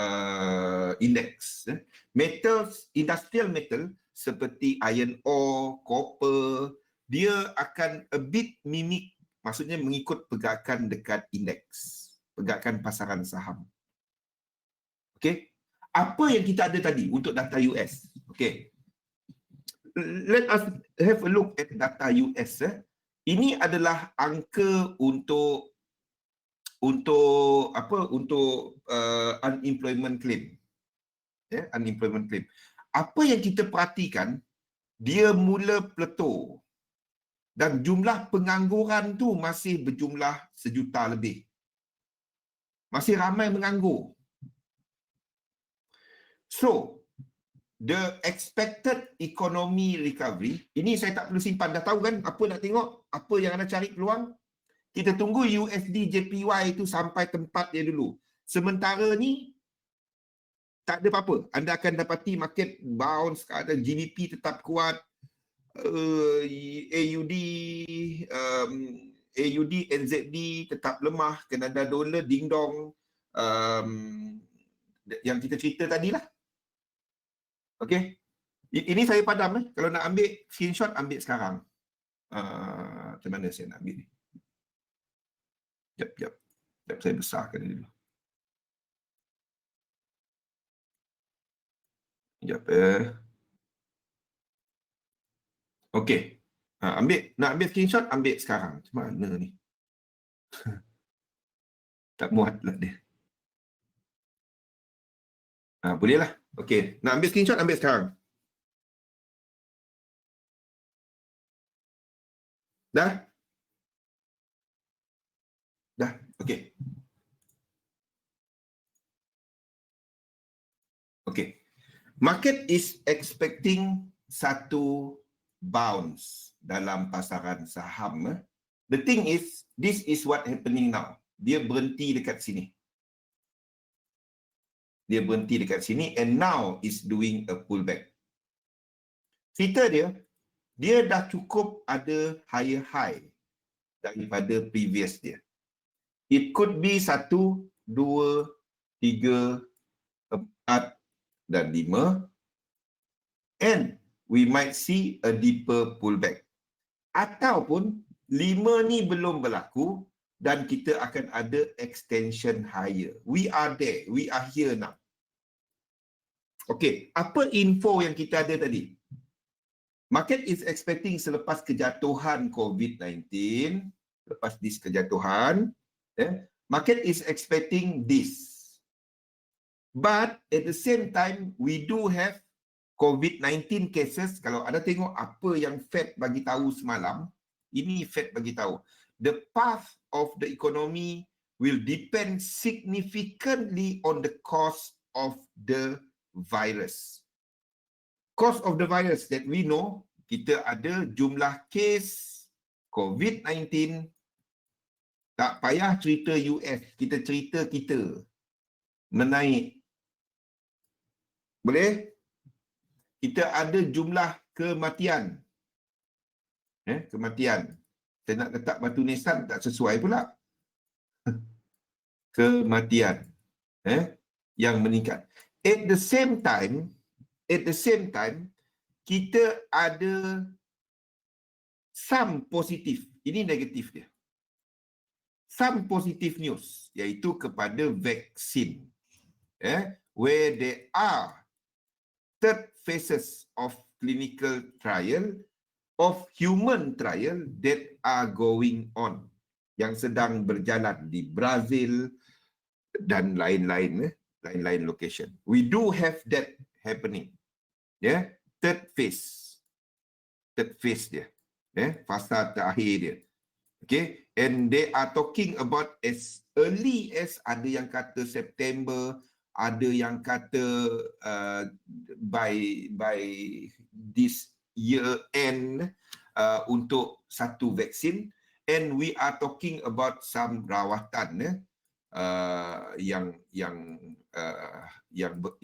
[SPEAKER 2] index. Metals, industrial metal seperti iron ore, copper, dia akan a bit mimic, maksudnya mengikut pergerakan dekat indeks, pergerakan pasaran saham. Okey. Apa yang kita ada tadi untuk data US? Okey. Let us have a look at data US. Ini adalah angka untuk unemployment claim. Unemployment claim. Apa yang kita perhatikan, dia mula plateau. Dan jumlah pengangguran tu masih berjumlah 1 juta lebih. Masih ramai menganggur. So, the expected economy recovery, ini saya tak perlu simpan, dah tahu kan apa nak tengok, apa yang anda cari peluang. Kita tunggu USD JPY itu sampai tempat dia dulu. Sementara ni, tak ada apa-apa. Anda akan dapati market bounce, ada GDP tetap kuat, AUD, NZD tetap lemah, Kanada dollar ding-dong, yang kita cerita tadi lah. Okey. Ini saya padam. Kalau nak ambil screenshot, ambil sekarang. Macam mana saya nak ambil ni? Sekejap. Saya besarkan dulu. Sekejap. Okey. Nak ambil screenshot, ambil sekarang. Macam mana ni? Tak muat lah dia. Bolehlah. Okey. Nak ambil screenshot, ambil sekarang. Dah? Dah. Okey. Okey. Market is expecting satu bounce dalam pasaran saham. The thing is, this is what happening now. Dia berhenti dekat sini. And now is doing a pullback. Cerita dia dah cukup ada higher high daripada previous dia. It could be 1, 2, 3, 4 dan 5. And we might see a deeper pullback. Ataupun 5 ni belum berlaku dan kita akan ada extension higher. We are there. We are here now. Okey, apa info yang kita ada tadi? Market is expecting selepas kejatuhan COVID-19, lepas this kejatuhan, market is expecting this. But at the same time, we do have COVID-19 cases. Kalau anda tengok apa yang Fed bagi tahu semalam, ini Fed bagi tahu, the path of the economy will depend significantly on the cost of the virus. Cost of the virus that we know, kita ada jumlah kes COVID-19, tak payah cerita US, kita cerita kita menaik. Boleh? Kita ada jumlah kematian. Kematian. Saya nak letak batu nisan tak sesuai pula. Kematian. Yang meningkat. At the same time, kita ada some positif. Ini negatif dia. Some positive news, iaitu kepada vaksin. Where there are third phases of clinical trial, of human trial that are going on, yang sedang berjalan di Brazil dan lain-lain location. We do have that happening. Third phase dia. Fasa terakhir dia. Okay, and they are talking about as early as, ada yang kata September, ada yang kata by this year end untuk satu vaksin, and we are talking about some rawatan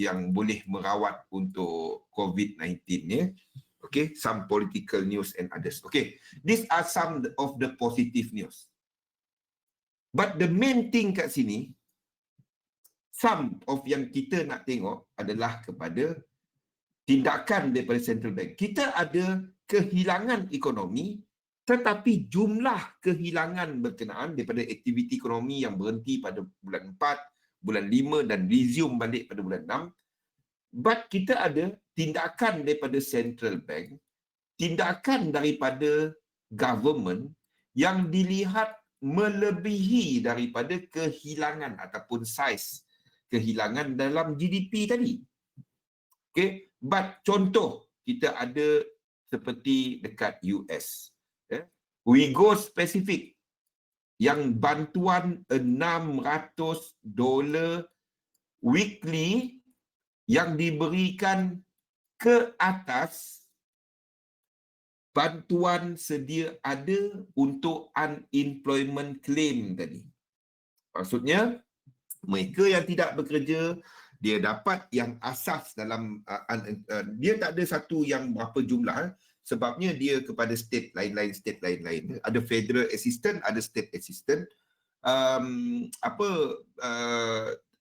[SPEAKER 2] yang boleh merawat untuk COVID-19 Okay, some political news and others. Okay, these are some of the positive news. But the main thing kat sini, some of yang kita nak tengok adalah kepada tindakan daripada central bank. Kita ada kehilangan ekonomi, tetapi jumlah kehilangan berkenaan daripada aktiviti ekonomi yang berhenti pada bulan 4, bulan 5 dan resume balik pada bulan 6. But kita ada tindakan daripada central bank, tindakan daripada government yang dilihat melebihi daripada kehilangan ataupun saiz kehilangan dalam GDP tadi. Okay, but contoh kita ada seperti dekat US. We go specific yang bantuan $600 weekly yang diberikan ke atas bantuan sedia ada untuk unemployment claim tadi. Maksudnya, mereka yang tidak bekerja, dia dapat yang asas dalam, dia tak ada satu yang berapa jumlah, sebabnya dia kepada state lain-lain. Ada federal assistant, ada state assistant.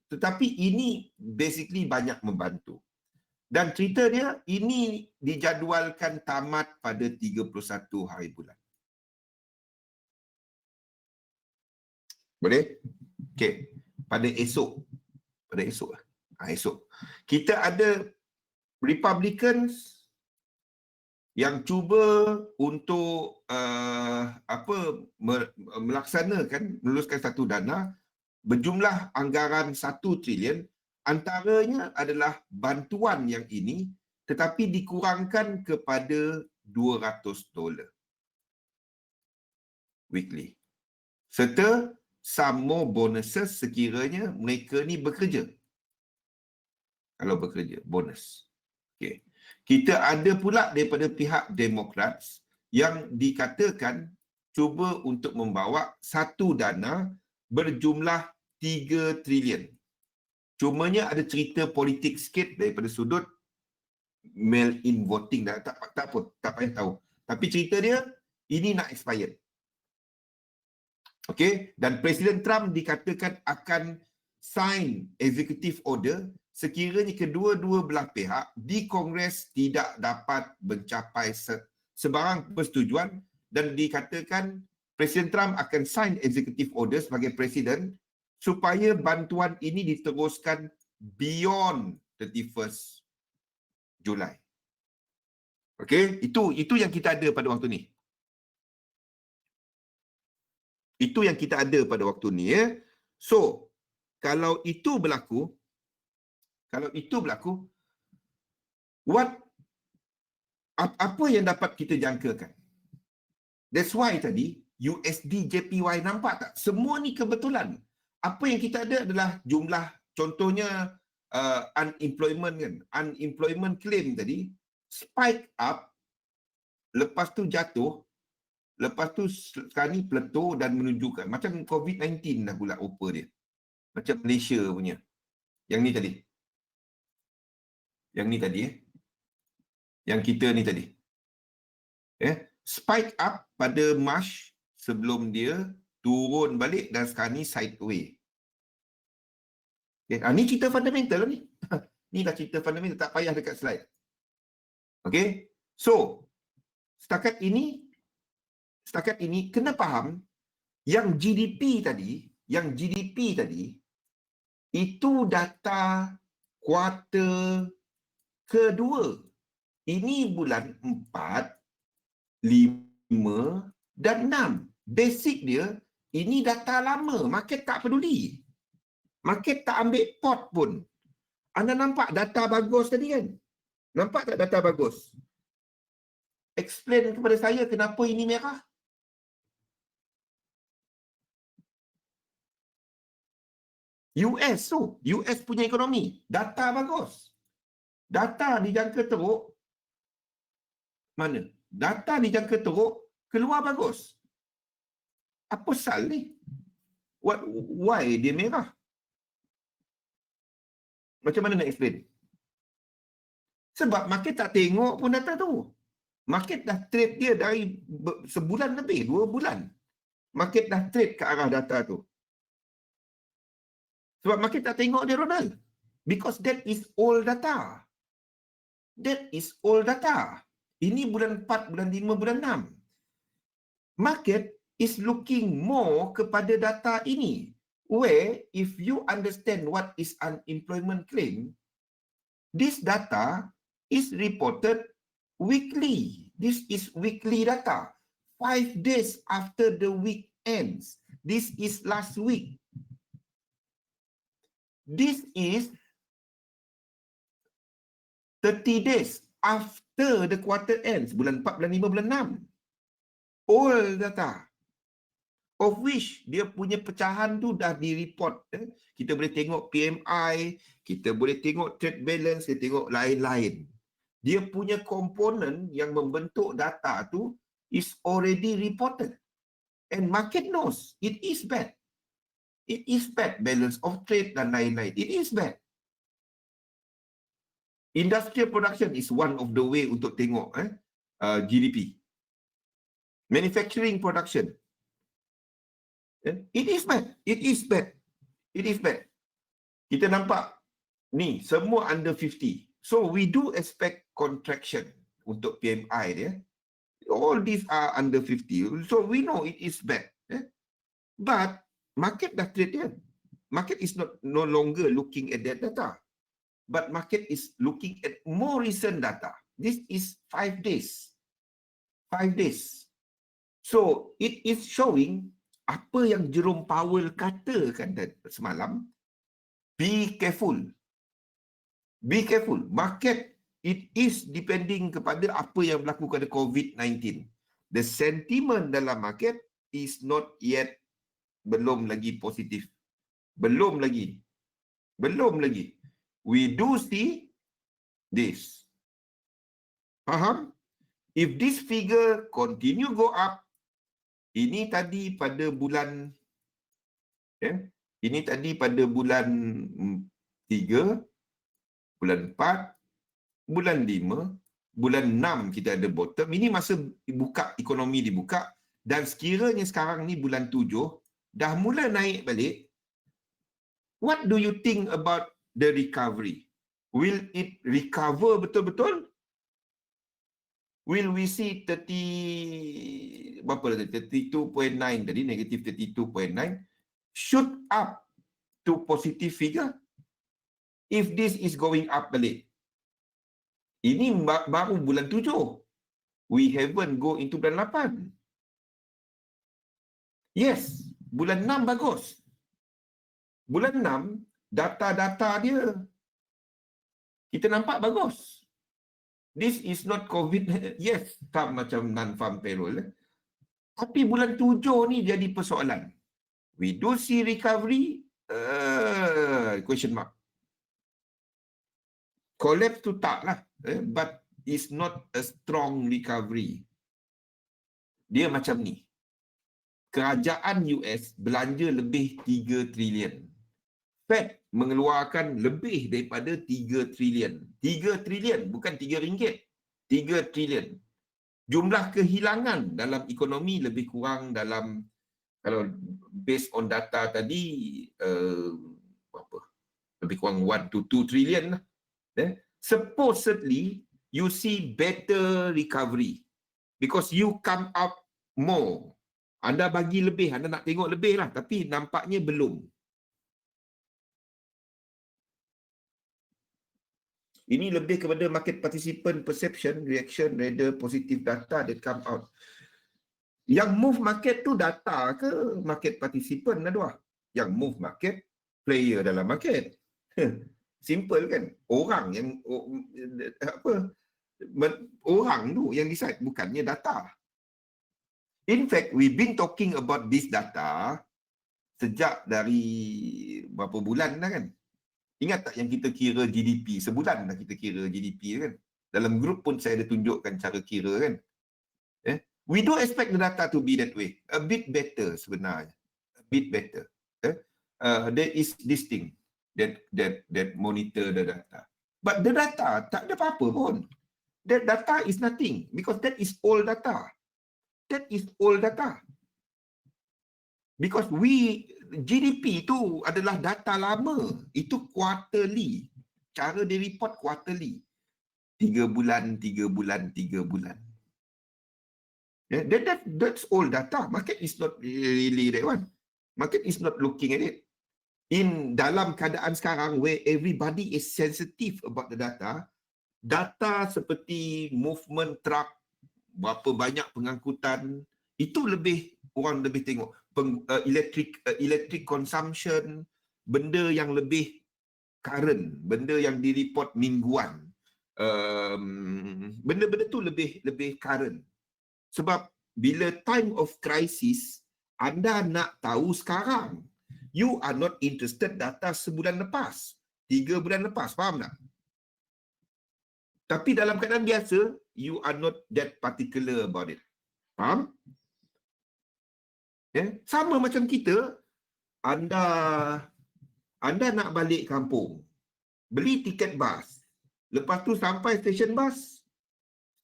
[SPEAKER 2] Tetapi ini basically banyak membantu. Dan cerita dia, ini dijadualkan tamat pada 31 hari bulan. Boleh? Okey. Pada esok. Esok. Kita ada Republicans yang cuba untuk meluluskan satu dana berjumlah anggaran 1 trilion, antaranya adalah bantuan yang ini tetapi dikurangkan kepada $200 weekly. Serta some more bonuses sekiranya mereka ni bekerja. Kalau bekerja, bonus. Okay. Kita ada pula daripada pihak Democrats yang dikatakan cuba untuk membawa satu dana berjumlah 3 trilion. Cumanya ada cerita politik sikit daripada sudut mail-in voting. Tak payah tahu. Tapi cerita dia, ini nak expired. Okey, dan Presiden Trump dikatakan akan sign executive order sekiranya kedua-dua belah pihak di Kongres tidak dapat mencapai sebarang persetujuan, dan dikatakan Presiden Trump akan sign executive order sebagai presiden supaya bantuan ini diteruskan beyond 31st Julai. Okey, itu yang kita ada pada waktu ni. Itu yang kita ada pada waktu ni, ya. So, kalau itu berlaku, apa yang dapat kita jangkakan? That's why tadi USD JPY, nampak tak? Semua ni kebetulan. Apa yang kita ada adalah jumlah, contohnya unemployment kan. Unemployment claim tadi spike up, lepas tu jatuh, lepas tu sekarang ni peletur dan menunjukkan macam COVID-19 dah pula rupa dia. Macam Malaysia punya. Yang ni tadi. Yang kita ni tadi. Spike up pada March sebelum dia turun balik dan sekarang ni sideway. Ni cerita fundamental ni. Ni dah cerita fundamental, tak payah dekat slide. Okay. So, setakat ini kena faham yang GDP tadi itu data kuartal kedua. Ini bulan 4, 5 dan 6. Basic dia, ini data lama. Market tak peduli. Market tak ambil pot pun. Anda nampak data bagus tadi kan? Nampak tak data bagus? Explain kepada saya kenapa ini merah. US tu, US punya ekonomi, data bagus. Data dijangka teruk, mana? Data dijangka teruk, keluar bagus. Apa sal ni? Why dia merah? Macam mana nak explain? Sebab market tak tengok pun data tu. Market dah trade dia dari sebulan lebih, 2 bulan. Market dah trade ke arah data tu. Sebab market tak tengok dia, Ronald. Because that is all data. That is all data. Ini bulan 4, bulan 5, bulan 6. Market is looking more kepada data ini. where if you understand what is unemployment claim, this data is reported weekly. This is weekly data. 5 days after the week ends. This is last week. This is 30 days after the quarter ends. Bulan 4, bulan 5, bulan 6. All data. Of which dia punya pecahan tu dah di-report. Kita boleh tengok PMI, kita boleh tengok trade balance, kita tengok lain-lain. Dia punya komponen yang membentuk data tu is already reported. And market knows it is bad. It is bad. Balance of trade dan lain-lain. It is bad. Industrial production is one of the way untuk tengok GDP. Manufacturing production. It is bad. It is bad. It is bad. Kita nampak ni semua under 50. So we do expect contraction untuk PMI dia. All these are under 50. So we know it is bad. But market dah trade dia. Market is no longer looking at that data. But market is looking at more recent data. This is 5 days. 5 days. So it is showing apa yang Jerome Powell katakan semalam, be careful. Be careful. Market, it is depending kepada apa yang berlaku pada COVID-19. The sentiment dalam market is not yet, belum lagi positif. Belum lagi. Belum lagi. We do see this. Faham? If this figure continue go up, ini tadi pada bulan ini tadi pada bulan 3, bulan 4, bulan 5, bulan 6 kita ada bottom. Ini masa buka, ekonomi dibuka, dan sekiranya sekarang ni bulan 7 dah mula naik balik. What do you think about the recovery? Will it recover betul-betul? Will we see 32.9 tadi, negative 32.9, shoot up to positive figure? If this is going up balik. Ini baru bulan 7. We haven't go into bulan 8. Yes, bulan 6 bagus. Bulan 6, data-data dia kita nampak bagus. This is not COVID. Yes, tak macam non-farm payroll. Tapi bulan 7 ni jadi persoalan. We do see recovery, question mark. Collapse tu tak lah. But it's not a strong recovery. Dia macam ni. Kerajaan US belanja lebih 3 trilion. Fed mengeluarkan lebih daripada 3 trilion. 3 trilion, bukan 3 ringgit. 3 trilion. Jumlah kehilangan dalam ekonomi lebih kurang dalam, kalau based on data tadi, lebih kurang 1 to 2 trilion lah. Supposedly, you see better recovery. Because you come up more. Anda bagi lebih, anda nak tengok lebih lah. Tapi nampaknya belum. Ini lebih kepada market participant perception, reaction, rather positive data that come out. Yang move market tu data ke market participant ada? Yang move market, player dalam market. Simple kan? Orang yang orang tu yang decide, bukannya data. In fact, we've been talking about this data sejak dari berapa bulan dah kan? Ingat tak yang kita kira GDP? Sebulan dah kita kira GDP kan? Dalam grup pun saya ada tunjukkan cara kira kan? We do expect the data to be that way. A bit better sebenarnya. A bit better. There is this thing that monitor the data. But the data tak ada apa-apa pun. That data is nothing because that is all data. That is all data. Because GDP itu adalah data lama. Itu quarterly. Cara dia report quarterly. 3 bulan, 3 bulan, 3 bulan. That's all data. Market is not really that one. Market is not looking at it. dalam keadaan sekarang where everybody is sensitive about the data seperti movement truck, berapa banyak pengangkutan, itu orang lebih tengok electric consumption, benda yang lebih current, benda yang direport mingguan. Benda-benda tu lebih current. Sebab bila time of crisis, anda nak tahu sekarang. You are not interested data sebulan lepas, 3 bulan lepas, faham tak? Tapi dalam keadaan biasa, you are not that particular about it. Faham? Sama macam kita, anda nak balik kampung, beli tiket bas. Lepas tu sampai stesen bas,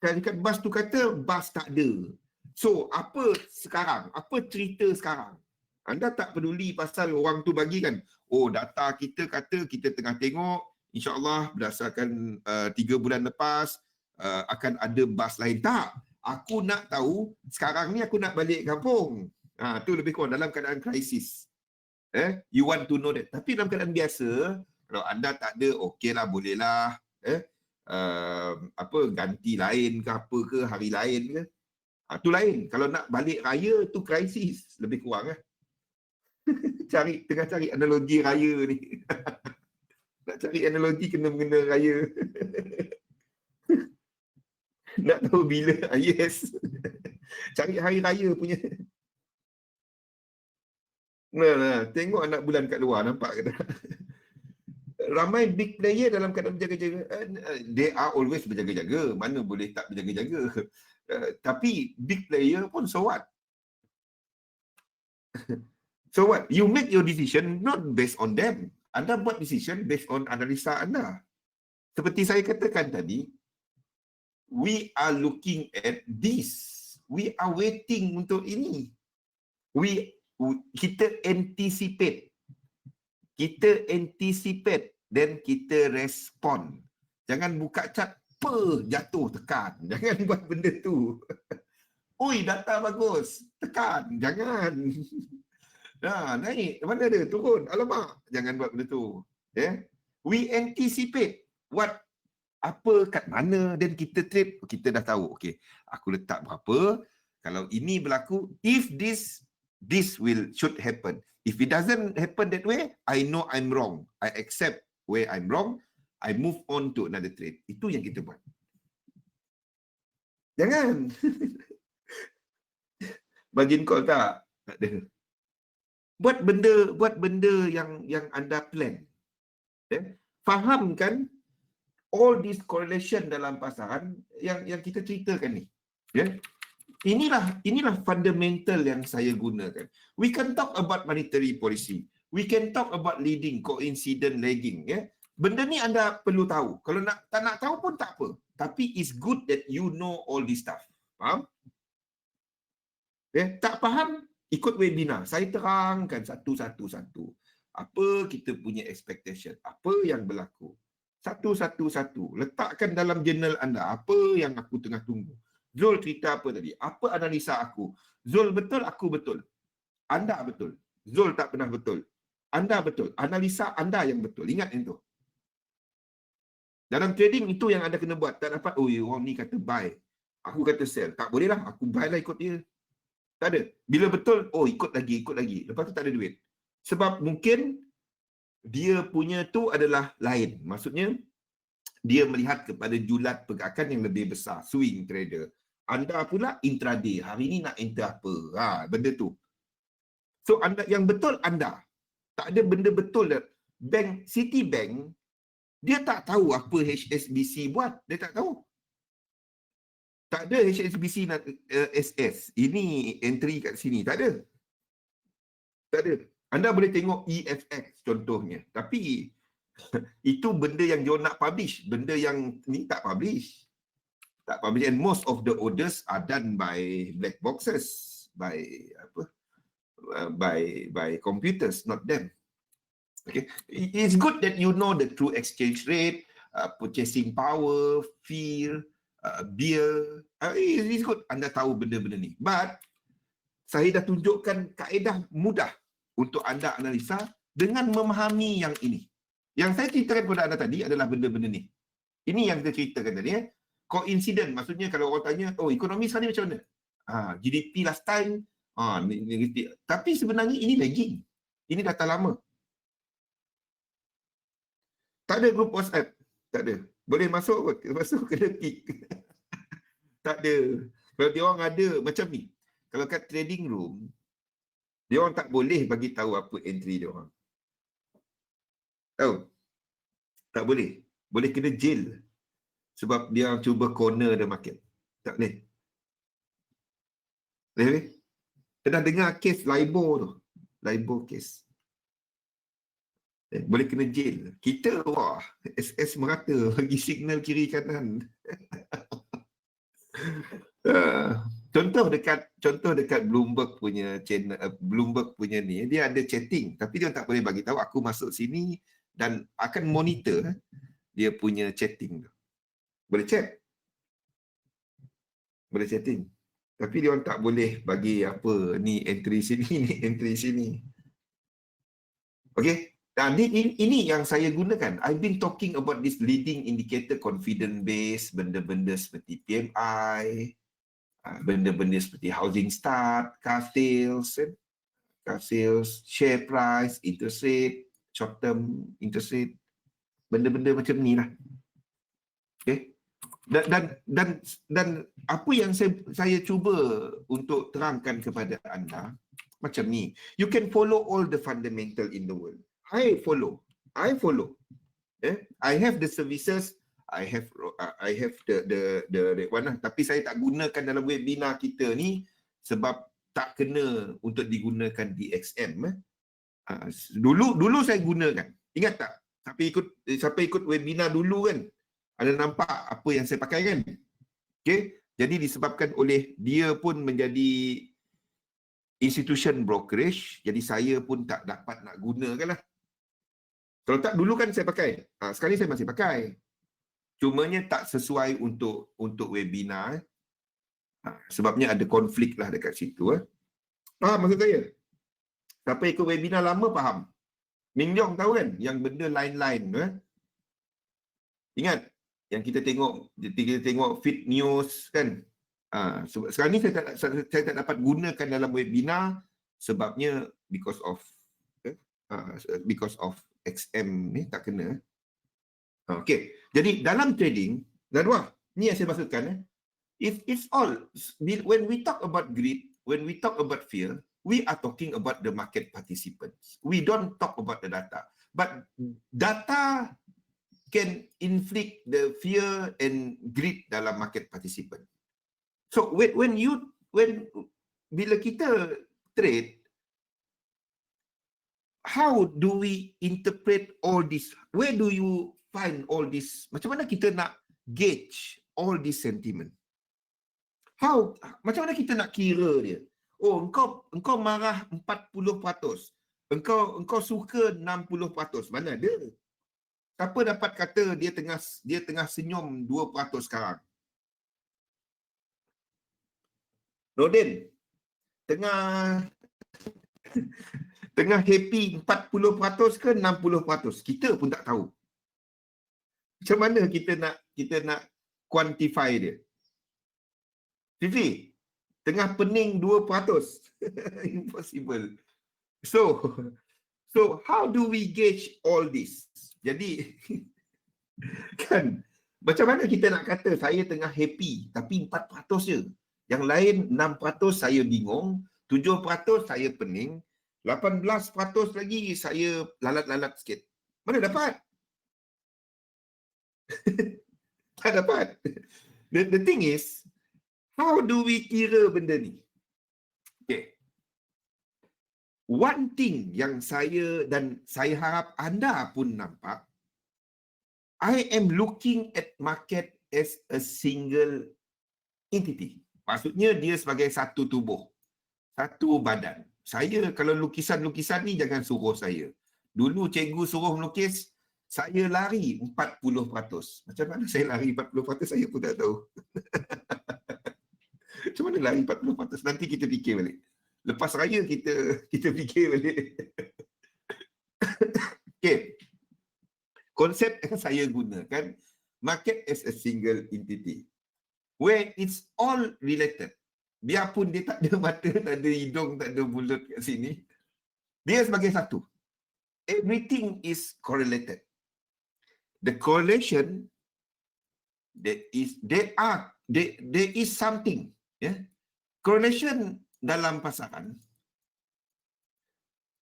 [SPEAKER 2] tiket bas tu kata bas tak ada. So, apa sekarang? Apa cerita sekarang? Anda tak peduli pasal orang tu bagi kan, oh data kita kata kita tengah tengok, insyaAllah berdasarkan 3 bulan lepas akan ada bas lain. Tak, aku nak tahu sekarang ni aku nak balik kampung. Tu lebih kurang dalam keadaan krisis. You want to know that. Tapi dalam keadaan biasa, kalau anda tak ada, okey lah, boleh lah. Ganti lain ke apa ke, hari lain ke. Tu lain. Kalau nak balik raya, tu krisis. Lebih kurang tengah cari analogi raya ni. Nak cari analogi kena mengena raya. Nak tahu bila? Yes. Cari hari raya punya. Nah, tengok anak bulan kat luar, nampak ke tak? Ramai big player dalam keadaan berjaga-jaga. They are always berjaga-jaga. Mana boleh tak berjaga-jaga? Tapi big player pun so what? So what? You make your decision not based on them. Anda buat decision based on analisa anda. Seperti saya katakan tadi, we are looking at this. We are waiting untuk ini. Kita anticipate. Kita anticipate dan kita respon. Jangan buka cat, jatuh, tekan. Jangan buat benda tu. Oi, data bagus. Tekan. Jangan. Naik. Mana ada? Turun. Alamak. Jangan buat benda tu. We anticipate apa kat mana dan kita trade. Kita dah tahu. Okay, aku letak berapa. Kalau ini berlaku, if this should happen. If it doesn't happen that way, I know I'm wrong. I accept where I'm wrong. I move on to another trade. Itu yang kita buat. Jangan. Margin call tak? Tak ada. Buat benda yang anda plan. Fahamkan all this correlation dalam pasaran yang kita ceritakan ni. Inilah fundamental yang saya gunakan. We can talk about monetary policy. We can talk about leading, coincident, lagging. Benda ni anda perlu tahu. Kalau tak nak tahu pun tak apa. Tapi it's good that you know all this stuff. Faham? Tak faham? Ikut webinar. Saya terangkan satu-satu. Apa kita punya expectation? Apa yang berlaku? Satu-satu. Letakkan dalam jurnal anda. Apa yang aku tengah tunggu? Zul cerita apa tadi? Apa analisa aku? Zul betul, aku betul. Anda betul. Zul tak pernah betul. Anda betul. Analisa anda yang betul. Ingat itu. Dalam trading itu yang anda kena buat. Tak dapat, orang ni kata buy. Aku kata sell. Tak boleh lah. Aku buy lah ikut dia. Tak ada. Bila betul, ikut lagi. Lepas tu tak ada duit. Sebab mungkin dia punya tu adalah lain. Maksudnya, dia melihat kepada julat pergerakan yang lebih besar. Swing trader. Anda pula intraday. Hari ni nak enter apa? Benda tu. So, anda yang betul anda. Tak ada benda betul. Citibank, dia tak tahu apa HSBC buat. Dia tak tahu. Tak ada HSBC SS. Ini entry kat sini. Tak ada. Anda boleh tengok EFX contohnya. Tapi itu benda yang dia nak publish. Benda yang ni tak publish. And most of the orders are done by black boxes. By computers, not them. Okay. It's good that you know the true exchange rate, purchasing power, fear, beer. It's good anda tahu benda-benda ni. But saya dah tunjukkan kaedah mudah untuk anda analisa dengan memahami yang ini. Yang saya ceritakan kepada anda tadi adalah benda-benda ni. Ini yang kita ceritakan tadi. Coincident, maksudnya kalau orang tanya, oh ekonomi sekarang ni macam mana? GDP last time, tapi sebenarnya ini lagging. Ini data lama. Tak ada grup WhatsApp. Tak ada. Boleh masuk kot. Masuk kena pick. Tak ada. Kalau dia orang ada macam ni. Kalau kat trading room, dia orang tak boleh bagi tahu apa entry dia orang. Tahu? Tak boleh. Boleh kena jail. Sebab dia cuba corner the market. Tak boleh. Boleh? Pernah dengar kes LIBOR tu? LIBOR kes. Boleh kena jail. Kita, wah, SS merata bagi signal kiri kanan. Contoh dekat Bloomberg punya channel, Bloomberg punya ni, dia ada chatting, tapi dia tak boleh bagi tahu aku masuk sini dan akan monitor dia punya chatting tu. Boleh chat. Boleh chatting. Tapi dia orang tak boleh bagi apa ni entry sini, ni entry sini. Okey. Dan ini yang saya gunakan. I've been talking about this leading indicator confidence base, benda-benda seperti PMI, benda-benda seperti housing start, car sales, share price, interest rate, short term interest rate, benda-benda macam ni lah. Okay. Dan apa yang saya cuba untuk terangkan kepada anda macam ni. You can follow all the fundamental in the world. I follow. I have the services. I have the one lah. Tapi saya tak gunakan dalam webinar kita ni sebab tak kena untuk digunakan di XM. Dulu saya gunakan. Ingat tak? Siapa ikut webinar dulu kan? Ada nampak apa yang saya pakai kan? Okay? Jadi disebabkan oleh dia pun menjadi institution brokerage, jadi saya pun tak dapat nak gunakan lah. Kalau tak dulu kan saya pakai. Sekarang ni saya masih pakai. Cumanya tak sesuai untuk webinar. Sebabnya ada konflik lah dekat situ. Faham maksud saya? Siapa ikut webinar lama faham. Ming Yong tahu kan? Yang benda lain-lain. Ingat? Yang kita tengok feed news kan? Sekarang ni saya tak dapat gunakan dalam webinar sebabnya because of XM ni tak kena. Okey. Jadi dalam trading, dan wah, ni yang saya maksudkan. It's all, when we talk about greed, when we talk about fear, we are talking about the market participants. We don't talk about the data. But data can inflict the fear and greed dalam market participant. So bila kita trade, how do we interpret all this? Where do you find all this? Macam mana kita nak gauge all this sentiment? Macam mana kita nak kira dia? Oh, engkau marah 40%. Engkau suka 60%. Mana ada? Siapa dapat kata dia tengah senyum 2% sekarang? Nordin, tengah happy 40% ke 60%? Kita pun tak tahu. Macam mana kita nak quantify dia? Fifi, tengah pening 2%. Impossible. So how do we gauge all this? Jadi kan macam mana kita nak kata saya tengah happy tapi 4% je. Yang lain 6% saya bingung, 7% saya pening, 18% lagi saya lalat-lalat sikit. Mana dapat? Tak dapat. The thing is, how do we kira benda ni? Okay. One thing yang saya harap anda pun nampak, I am looking at market as a single entity. Maksudnya dia sebagai satu tubuh, satu badan. Saya kalau lukisan-lukisan ni jangan suruh saya. Dulu cikgu suruh melukis, saya lari 40%. Macam mana saya lari 40%? Saya pun tak tahu. Macam mana lari 40%? Nanti kita fikir balik. Lepas raya kita fikir balik. konsep yang saya gunakan, market as a single entity, where it's all related. Biarpun dia tak ada mata, tak ada hidung, tak ada mulut kat sini, dia sebagai satu. Everything is correlated. The correlation, there is something. Correlation dalam pasaran.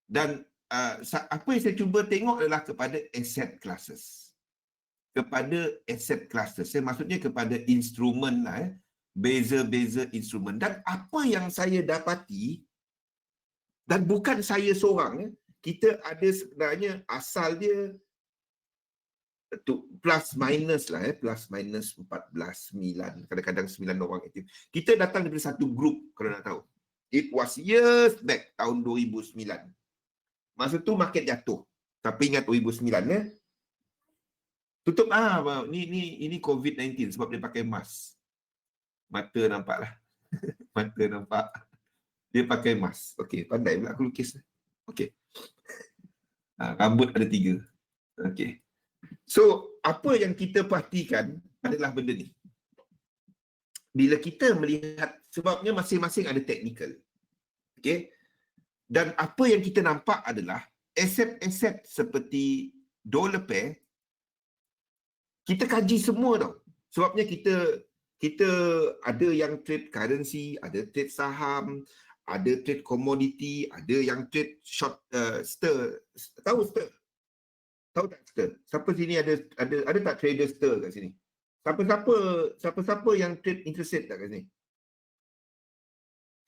[SPEAKER 2] Dan apa yang saya cuba tengok adalah kepada asset classes. Kepada asset classes. Maksudnya kepada instrumen lah. Beza-beza instrumen. Dan apa yang saya dapati, dan bukan saya seorang, kita ada sebenarnya asal dia plus minus lah, plus minus 14, 9, kadang-kadang 9 orang aktif. Kita datang daripada satu grup, kalau nak tahu. It was years back, tahun 2009. Masa tu market jatuh. Tapi ingat 2009 tutup ini COVID-19 sebab dia pakai mask. Mata nampak lah. Mata nampak. Dia pakai mask. Okey, pandai pula aku lukis. Okey. Rambut ada 3. Okey. So, apa yang kita perhatikan adalah benda ni. Bila kita melihat, sebabnya masing-masing ada technical. Okey. Dan apa yang kita nampak adalah aset-aset seperti dollar pair, kita kaji semua tau. Sebabnya kita ada yang trade currency, ada trade saham, ada trade commodity, ada yang trade short stir. Tahu stir? Tahu tak stir? Siapa sini ada tak trader stir kat sini? Siapa-siapa yang trade interest rate tak kat sini?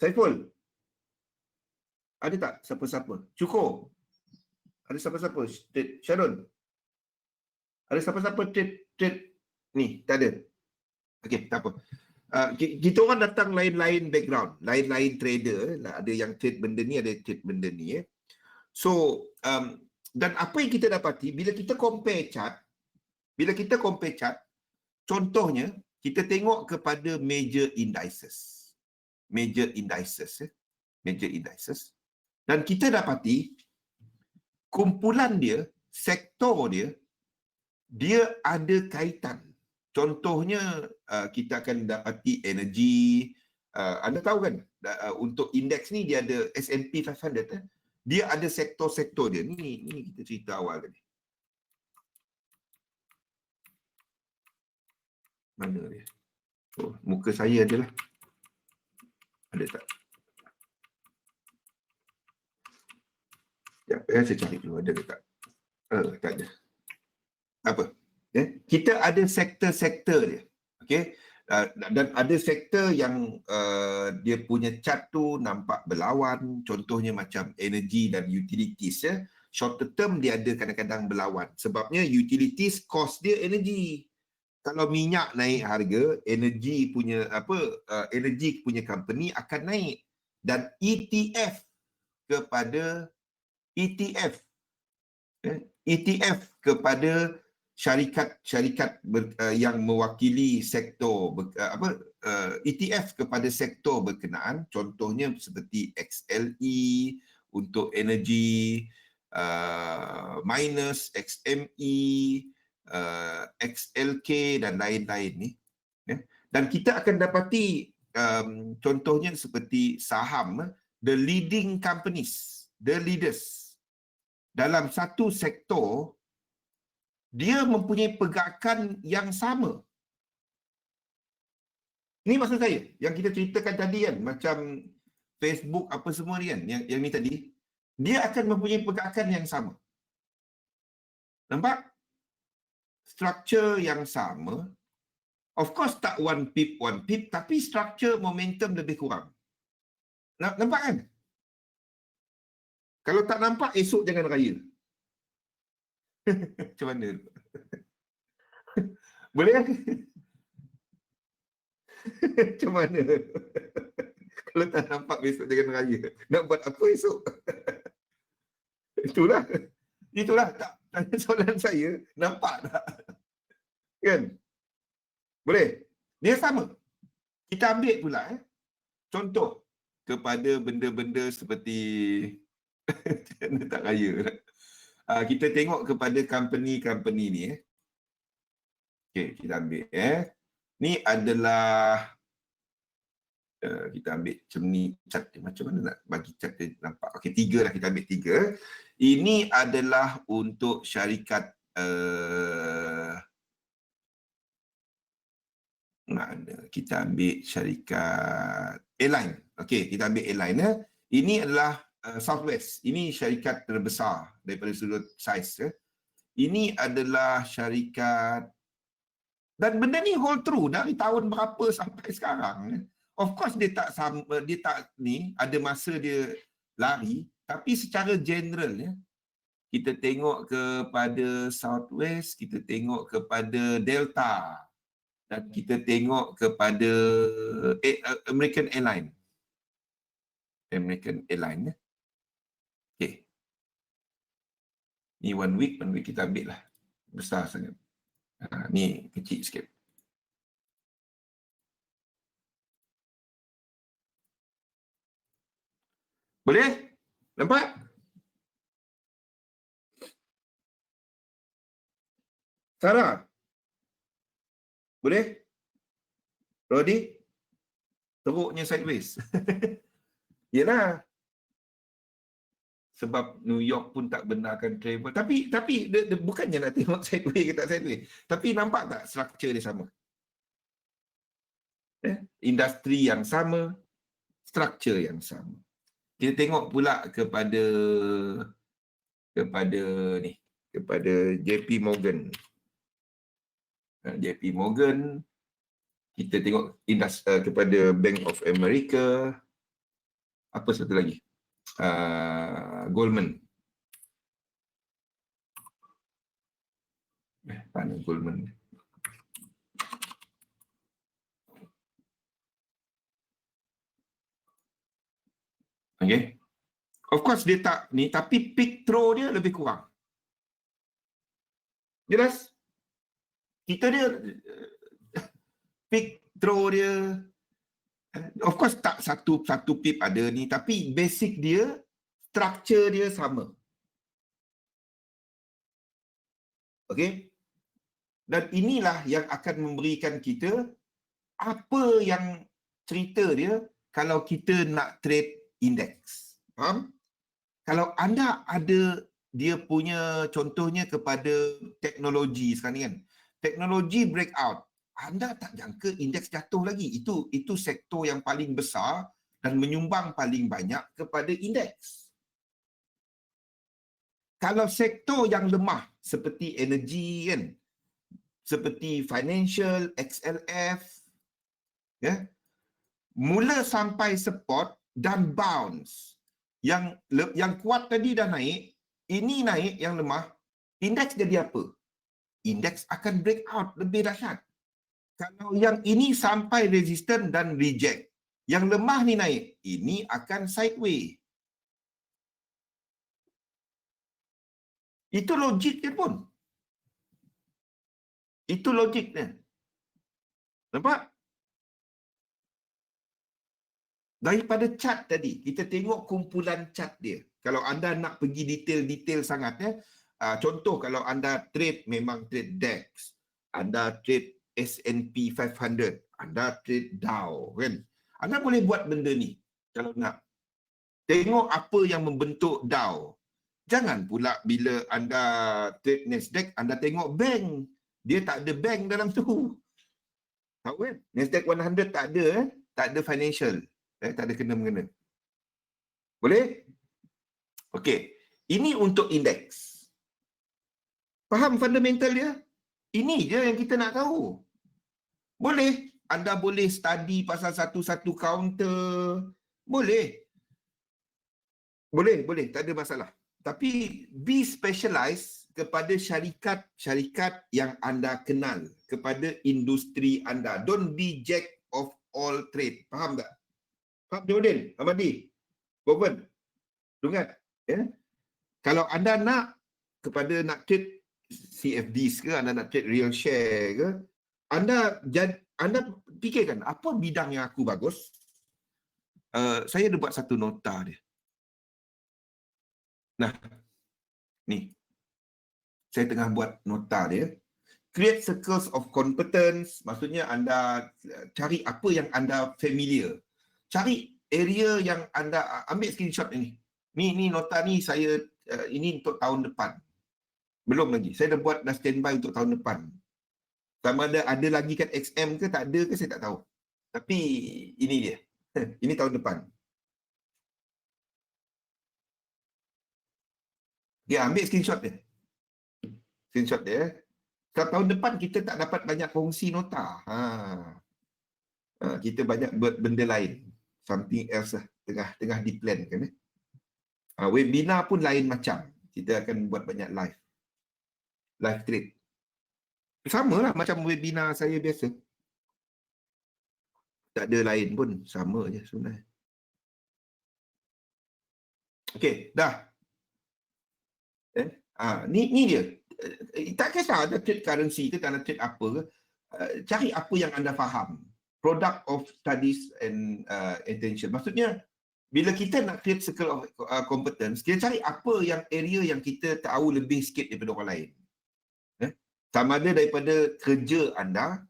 [SPEAKER 2] Saiful? Ada tak siapa-siapa? Cukup? Ada siapa-siapa trade? Sharon? Ada siapa-siapa trade ni? Tak ada? Okey, tak apa. Kita orang datang lain-lain background, lain-lain trader. Ada yang trade benda ni, ada trade benda ni. So, dan apa yang kita dapati, bila kita compare chart, contohnya, kita tengok kepada major indices. Dan kita dapati, kumpulan dia, sektor dia ada kaitan. Contohnya, kita akan dapati energi. Anda tahu kan, untuk indeks ni dia ada S&P 500. Dia ada sektor-sektor dia. Ni kita cerita awal tadi. Mana dia? Oh, muka saya adalah. Ada tak? Ya, saya cari dulu. Ada ke tak? Tak ada. Apa? Kita ada sektor-sektor dia. Okey. Dan ada sektor yang dia punya chart tu nampak berlawan. Contohnya macam energy dan utilities. Short term dia ada kadang-kadang berlawan. Sebabnya utilities cost dia energy. Kalau minyak naik harga, energy punya company akan naik. Dan ETF kepada syarikat yang mewakili sektor ETF kepada sektor berkenaan, contohnya seperti XLE untuk energi, minus XME, XLK dan lain-lain ni. Dan kita akan dapati contohnya seperti saham, the leading companies, the leaders dalam satu sektor, dia mempunyai pergerakan yang sama. Ini maksud saya, yang kita ceritakan tadi kan, macam Facebook apa semua ni kan, yang ni tadi, dia akan mempunyai pergerakan yang sama. Nampak? Struktur yang sama. Of course tak one pip, tapi struktur momentum lebih kurang. Nampak kan? Kalau tak nampak, esok jangan raya. Macam mana? Boleh? Macam mana? Kalau tak nampak besok jangan raya. Nak buat apa esok? Itulah. Tak tanya soalan saya. Nampak tak? Kan? Boleh? Dia sama. Kita ambil pula contoh kepada benda-benda seperti tak raya. Kita tengok kepada company ni. Okey, kita ambil ni adalah kita ambil macam ni cat dia. Macam mana nak bagi cat dia nampak? Okey, 3 lah, kita ambil 3. Ini adalah untuk syarikat mana? Kita ambil syarikat airline. Okey, kita ambil airline ya. Ini adalah Southwest. Ini syarikat terbesar daripada sudut saiz. Ini adalah syarikat, dan benda ni hold true dari tahun berapa sampai sekarang. Of course dia tak ni ada masa dia lari, tapi secara general ya, kita tengok kepada Southwest, kita tengok kepada Delta, dan kita tengok kepada American Airline. Ya. Okey. Ni one week kita ambil lah. Besar sangat. Ni kecil sikit. Boleh? Nampak? Sarah? Boleh? Rodi? Teruknya sideways. Yelah. Sebab New York pun tak benarkan travel. Tapi dia bukannya nak tengok sideways ke tak sideways. Tapi nampak tak struktur dia sama? Industri yang sama, struktur yang sama. Kita tengok pula kepada JP Morgan. JP Morgan, kita tengok kepada Bank of America. Apa satu lagi? Goldman. Mana Goldman? Okay. Of course dia tak ni, tapi peak throw dia lebih kurang. Jelas? Kita dia peak throw dia, of course tak satu pip ada ni, tapi basic dia, structure dia sama. Okey? Dan inilah yang akan memberikan kita apa yang cerita dia kalau kita nak trade indeks. Faham? Kalau anda ada dia punya contohnya kepada teknologi sekarang ni kan. Teknologi breakout. Anda tak jangka indeks jatuh lagi. Itu sektor yang paling besar dan menyumbang paling banyak kepada indeks. Kalau sektor yang lemah seperti energi kan, seperti financial, XLF, ya, mula sampai support dan bounce. Yang kuat tadi dah naik, ini naik yang lemah, indeks jadi apa? Indeks akan breakout lebih dahsyat. Kalau yang ini sampai resisten dan reject, yang lemah ni naik, ini akan sideways. Itu logik dia pun. Itu logik dia. Nampak? Daripada chart tadi, kita tengok kumpulan chart dia. Kalau anda nak pergi detail-detail sangat ya, contoh kalau anda trade memang trade DAX, anda trade S&P 500, anda trade Dow kan. Anda boleh buat benda ni kalau nak. Tengok apa yang membentuk Dow. Jangan pula bila anda trade Nasdaq, anda tengok bank. Dia tak ada bank dalam tu. Tahu kan? Nasdaq 100 tak ada, tak ada financial. Tak ada kena-mengena. Boleh? Okey. Ini untuk indeks. Faham fundamental dia? Ini je yang kita nak tahu. Boleh. Anda boleh study pasal satu-satu counter. Boleh. Boleh. Tak ada masalah. Tapi be specialized kepada syarikat yang anda kenal. Kepada industri anda. Don't be jack of all trade. Faham tak? Pak Jodin, Amadi, Boben, dengar. Ya? Kalau anda nak trade CFDs ke, anda nak trade real share ke, anda fikirkan apa bidang yang aku bagus. Saya ada buat satu nota dia. Nah, ni. saya tengah buat nota dia. Create circles of competence, maksudnya anda cari apa yang anda familiar. Cari area yang anda ambil screenshot ini. Ni nota ni saya ini untuk tahun depan. Belum lagi. Saya dah standby untuk tahun depan. Sama ada lagi kat XM ke tak ada ke saya tak tahu. Tapi ini dia. Ini tahun depan. Dia ambil screenshot dia. Screenshot dia. Tahun depan kita tak dapat banyak kongsi nota. Kita banyak buat benda lain. Something else lah. Tengah di plan kan. Webinar pun lain macam. Kita akan buat banyak live. Live trade. Sama lah macam webinar saya biasa. Tak ada lain pun. Sama je sebenarnya. Okey, dah. Ni dia. Tak kisah ada trade currency ke, tak ada trade apa ke. Cari apa yang anda faham. Product of studies and attention. Maksudnya, bila kita nak create circle of competence, kita cari apa yang area yang kita tahu lebih sikit daripada orang lain. Sama ada daripada kerja anda,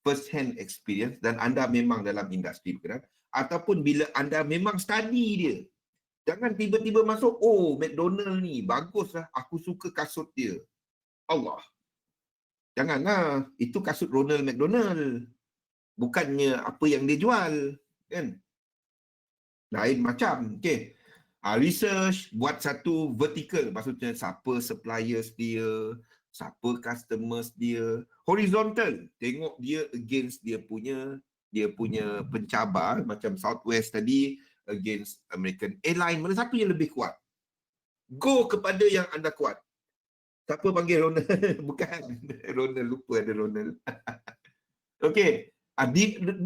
[SPEAKER 2] first hand experience, dan anda memang dalam industri berkenaan, ataupun bila anda memang study dia. Jangan tiba-tiba masuk, oh McDonald ni, baguslah, aku suka kasut dia. Allah. Janganlah, itu kasut Ronald McDonald. Bukannya apa yang dia jual. Kan? Lain macam. Okay. Research, buat satu vertical. Maksudnya siapa suppliers dia, siapa customers dia. Horizontal, tengok dia against dia punya pencabar. Macam Southwest tadi, against American Airlines. Mana satu yang lebih kuat? Go kepada yang anda kuat. Siapa panggil Ronald? Bukan. Ronald, lupa ada Ronald. Okey.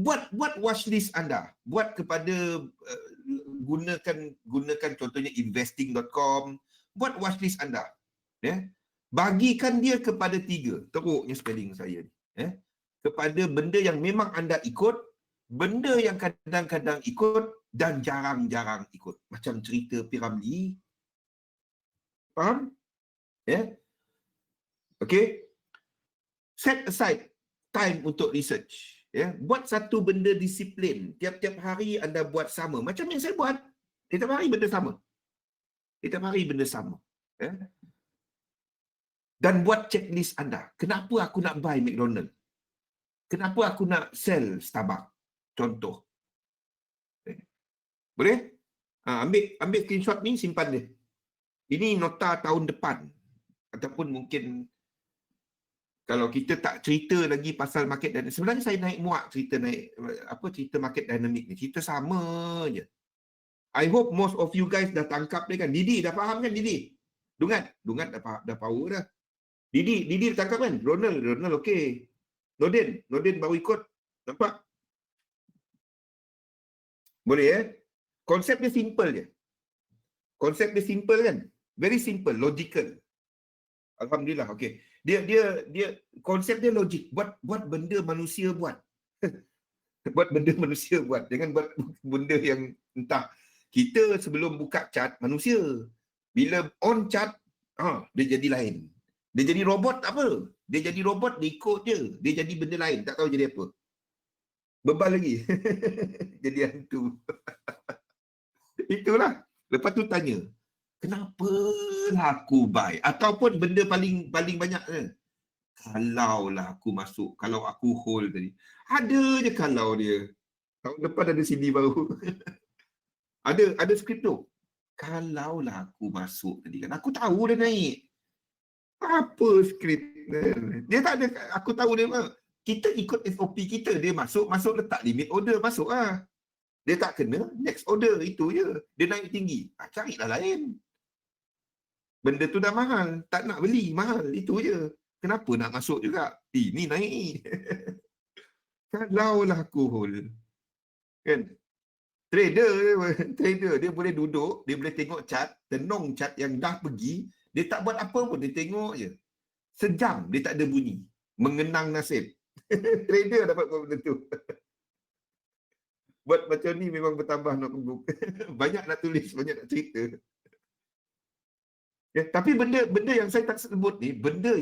[SPEAKER 2] Buat watchlist anda. Buat kepada gunakan contohnya investing.com. Buat watchlist anda. Bagikan dia kepada 3. Teruknya spelling saya ni. Kepada benda yang memang anda ikut, benda yang kadang-kadang ikut dan jarang-jarang ikut. Macam cerita Piramli. Faham? Okay. Set aside time untuk research. Buat satu benda disiplin. Tiap-tiap hari anda buat sama. Macam yang saya buat. Tiap hari benda sama. Tiap hari benda sama. Dan buat checklist anda. Kenapa aku nak buy McDonald? Kenapa aku nak sell Starbucks? Contoh. Boleh? Ambil screenshot ni, simpan dia. Ini nota tahun depan. Ataupun mungkin kalau kita tak cerita lagi pasal market dynamic. Sebenarnya saya naik muak cerita market dynamic ni. Cerita sama je. I hope most of you guys dah tangkap dia kan. Didi dah faham kan Didi? Dungat dah power dah. Didi dah tangkap kan? Ronald okey. Nordin baru ikut. Nampak? Boleh Konsep dia simple je. Konsep dia simple kan? Very simple, logical. Alhamdulillah, okey. Dia konsep dia logik. Buat benda manusia buat. Buat benda manusia buat. Jangan buat benda yang entah. Kita sebelum buka chat manusia. Bila on chat, dia jadi lain. Dia jadi robot apa? Dia jadi robot, dia ikut je. Dia jadi benda lain, tak tahu jadi apa. Bebal lagi. Jadi hantu. Itulah. Lepas tu tanya, kenapa aku buy? Ataupun benda paling banyak kalau lah aku masuk, kalau aku hold tadi. Ada je kalau dia. Tahun depan ada CD baru. ada skrip tu. Kalau lah aku masuk tadi kan. Aku tahu dia naik. Apa skrip? Dia tak ada, aku tahu dia. Kita ikut SOP kita. Dia masuk letak limit order, masuk lah. Dia tak kena, next order, itu je. Dia naik tinggi. Carilah lain. Benda tu dah mahal. Tak nak beli, mahal. Itu je. Kenapa nak masuk juga? Ini naik. Kalau lah aku hold. Kan? Trader, dia boleh duduk, dia boleh tengok chart, tenung chart yang dah pergi, dia tak buat apa pun, dia tengok je. Sejam, dia tak ada bunyi. Mengenang nasib. Trader dapat buat benda tu. Buat macam ni memang bertambah notebook. Banyak nak tulis, banyak nak cerita. Tapi benda yang saya tak sebut ni, benda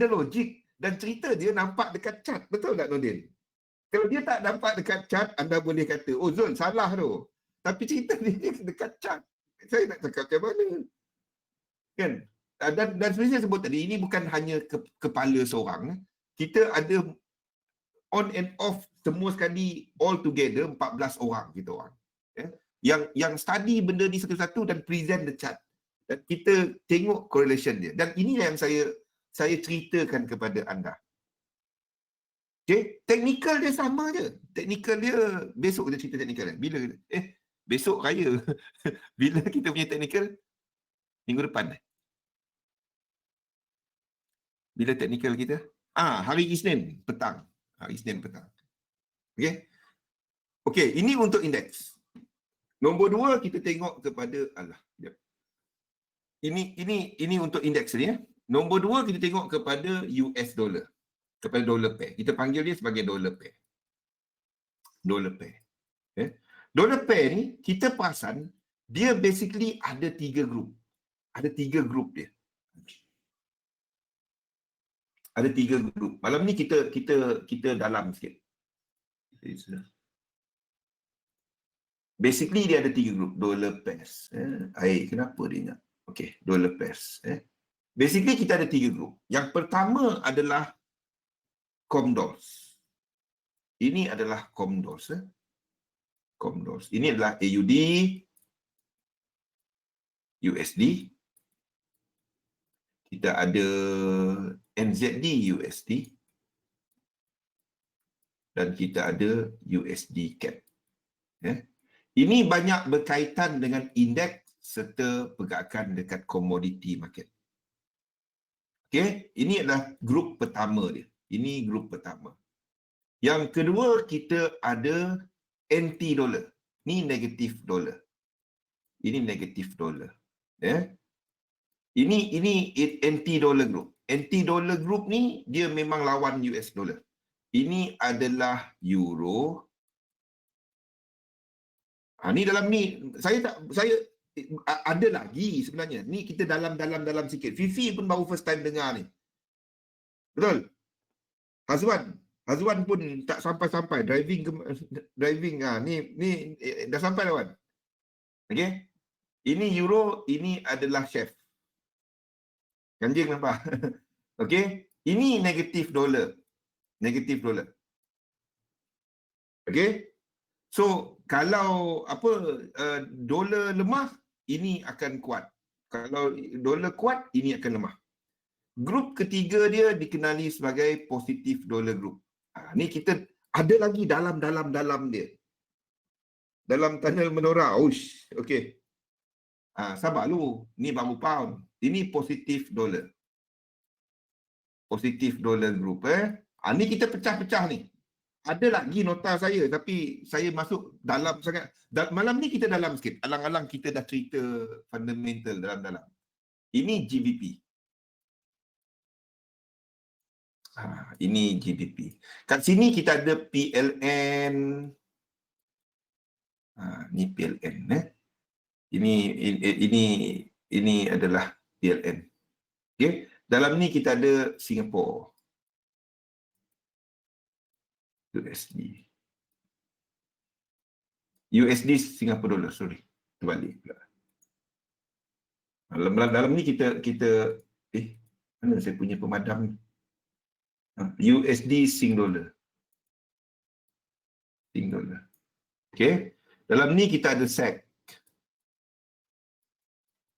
[SPEAKER 2] logik dan cerita dia nampak dekat chart. Betul tak Nordin? Kalau dia tak nampak dekat chart, anda boleh kata, oh Zul, salah tu. Tapi cerita dia dekat chart. Saya nak cakap macam mana? Kan? Dan seperti saya sebut tadi, ini bukan hanya kepala seorang. Kita ada on and off semua sekali all together 14 orang kita orang. Yang study benda ni satu-satu dan present the chart. Dan kita tengok correlation dia. Dan ini yang saya ceritakan kepada anda. Okay, teknikal dia sama je. Teknikal dia, besok kita cerita teknikal. Bila? Besok raya. Bila kita punya teknikal? Minggu depan. Bila teknikal kita? Hari Isnin petang. Hari Isnin petang. Okay. Okay, ini untuk indeks. Nombor 2 kita tengok kepada Ini untuk indeks ni. Nombor 2 kita tengok kepada US dollar. Kepada dollar pair. Kita panggil dia sebagai dollar pair. Dollar pair. Dollar pair ni kita perasan dia basically ada 3 grup. Ada 3 grup dia. Ada 3 grup. Malam ni kita dalam sikit. Basically dia ada 3 grup dollar pairs. Kenapa dia ingat? Okey, dollar pairs. Basically kita ada 3 grup. Yang pertama adalah Comdols. Ini adalah Comdols. Comdols. Ini adalah AUD, USD. Kita ada NZD USD. Dan kita ada USD CAD. Ini banyak berkaitan dengan indeks serta pergerakan dekat komoditi market. Okey, ini adalah grup pertama dia. Ini grup pertama. Yang kedua kita ada anti dollar. Ini negatif dollar. Ini negatif dollar. Ini anti dollar group. Anti dollar group ni dia memang lawan US dollar. Ini adalah euro. Ni dalam ni saya ada lagi sebenarnya. Ni kita dalam sikit. Fifi pun baru first time dengar ni. Betul? Hazwan pun tak sampai driving ni dah sampai lawan. Okey. Ini euro, ini adalah chef. Kanjing nampak. Okey. Ini negatif dollar. Negatif dollar. Okey. So kalau dolar lemah, ini akan kuat. Kalau dolar kuat, ini akan lemah. Grup ketiga dia dikenali sebagai positif dollar group. Ni kita ada lagi dalam dia. Dalam tunnel menorah. Okey. Sabar lu. Ni baru pound. Ini positif dollar. Positif dollar group. Ni kita pecah-pecah ni. Ada lagi nota saya tapi saya masuk dalam sangat. Malam ni kita dalam sikit. Alang-alang kita dah cerita fundamental dalam-dalam. Ini GBP. Ini GBP. Kat sini kita ada PLN. Ni PLN. Ini adalah PLN. Okay. Dalam ni kita ada Singapore. USD Singapore dollar, sorry. Terbalik pula. Dalam ni kita mana saya punya pemadam ni? USD Sing dollar. Sing dollar. Okey. Dalam ni kita ada SEK.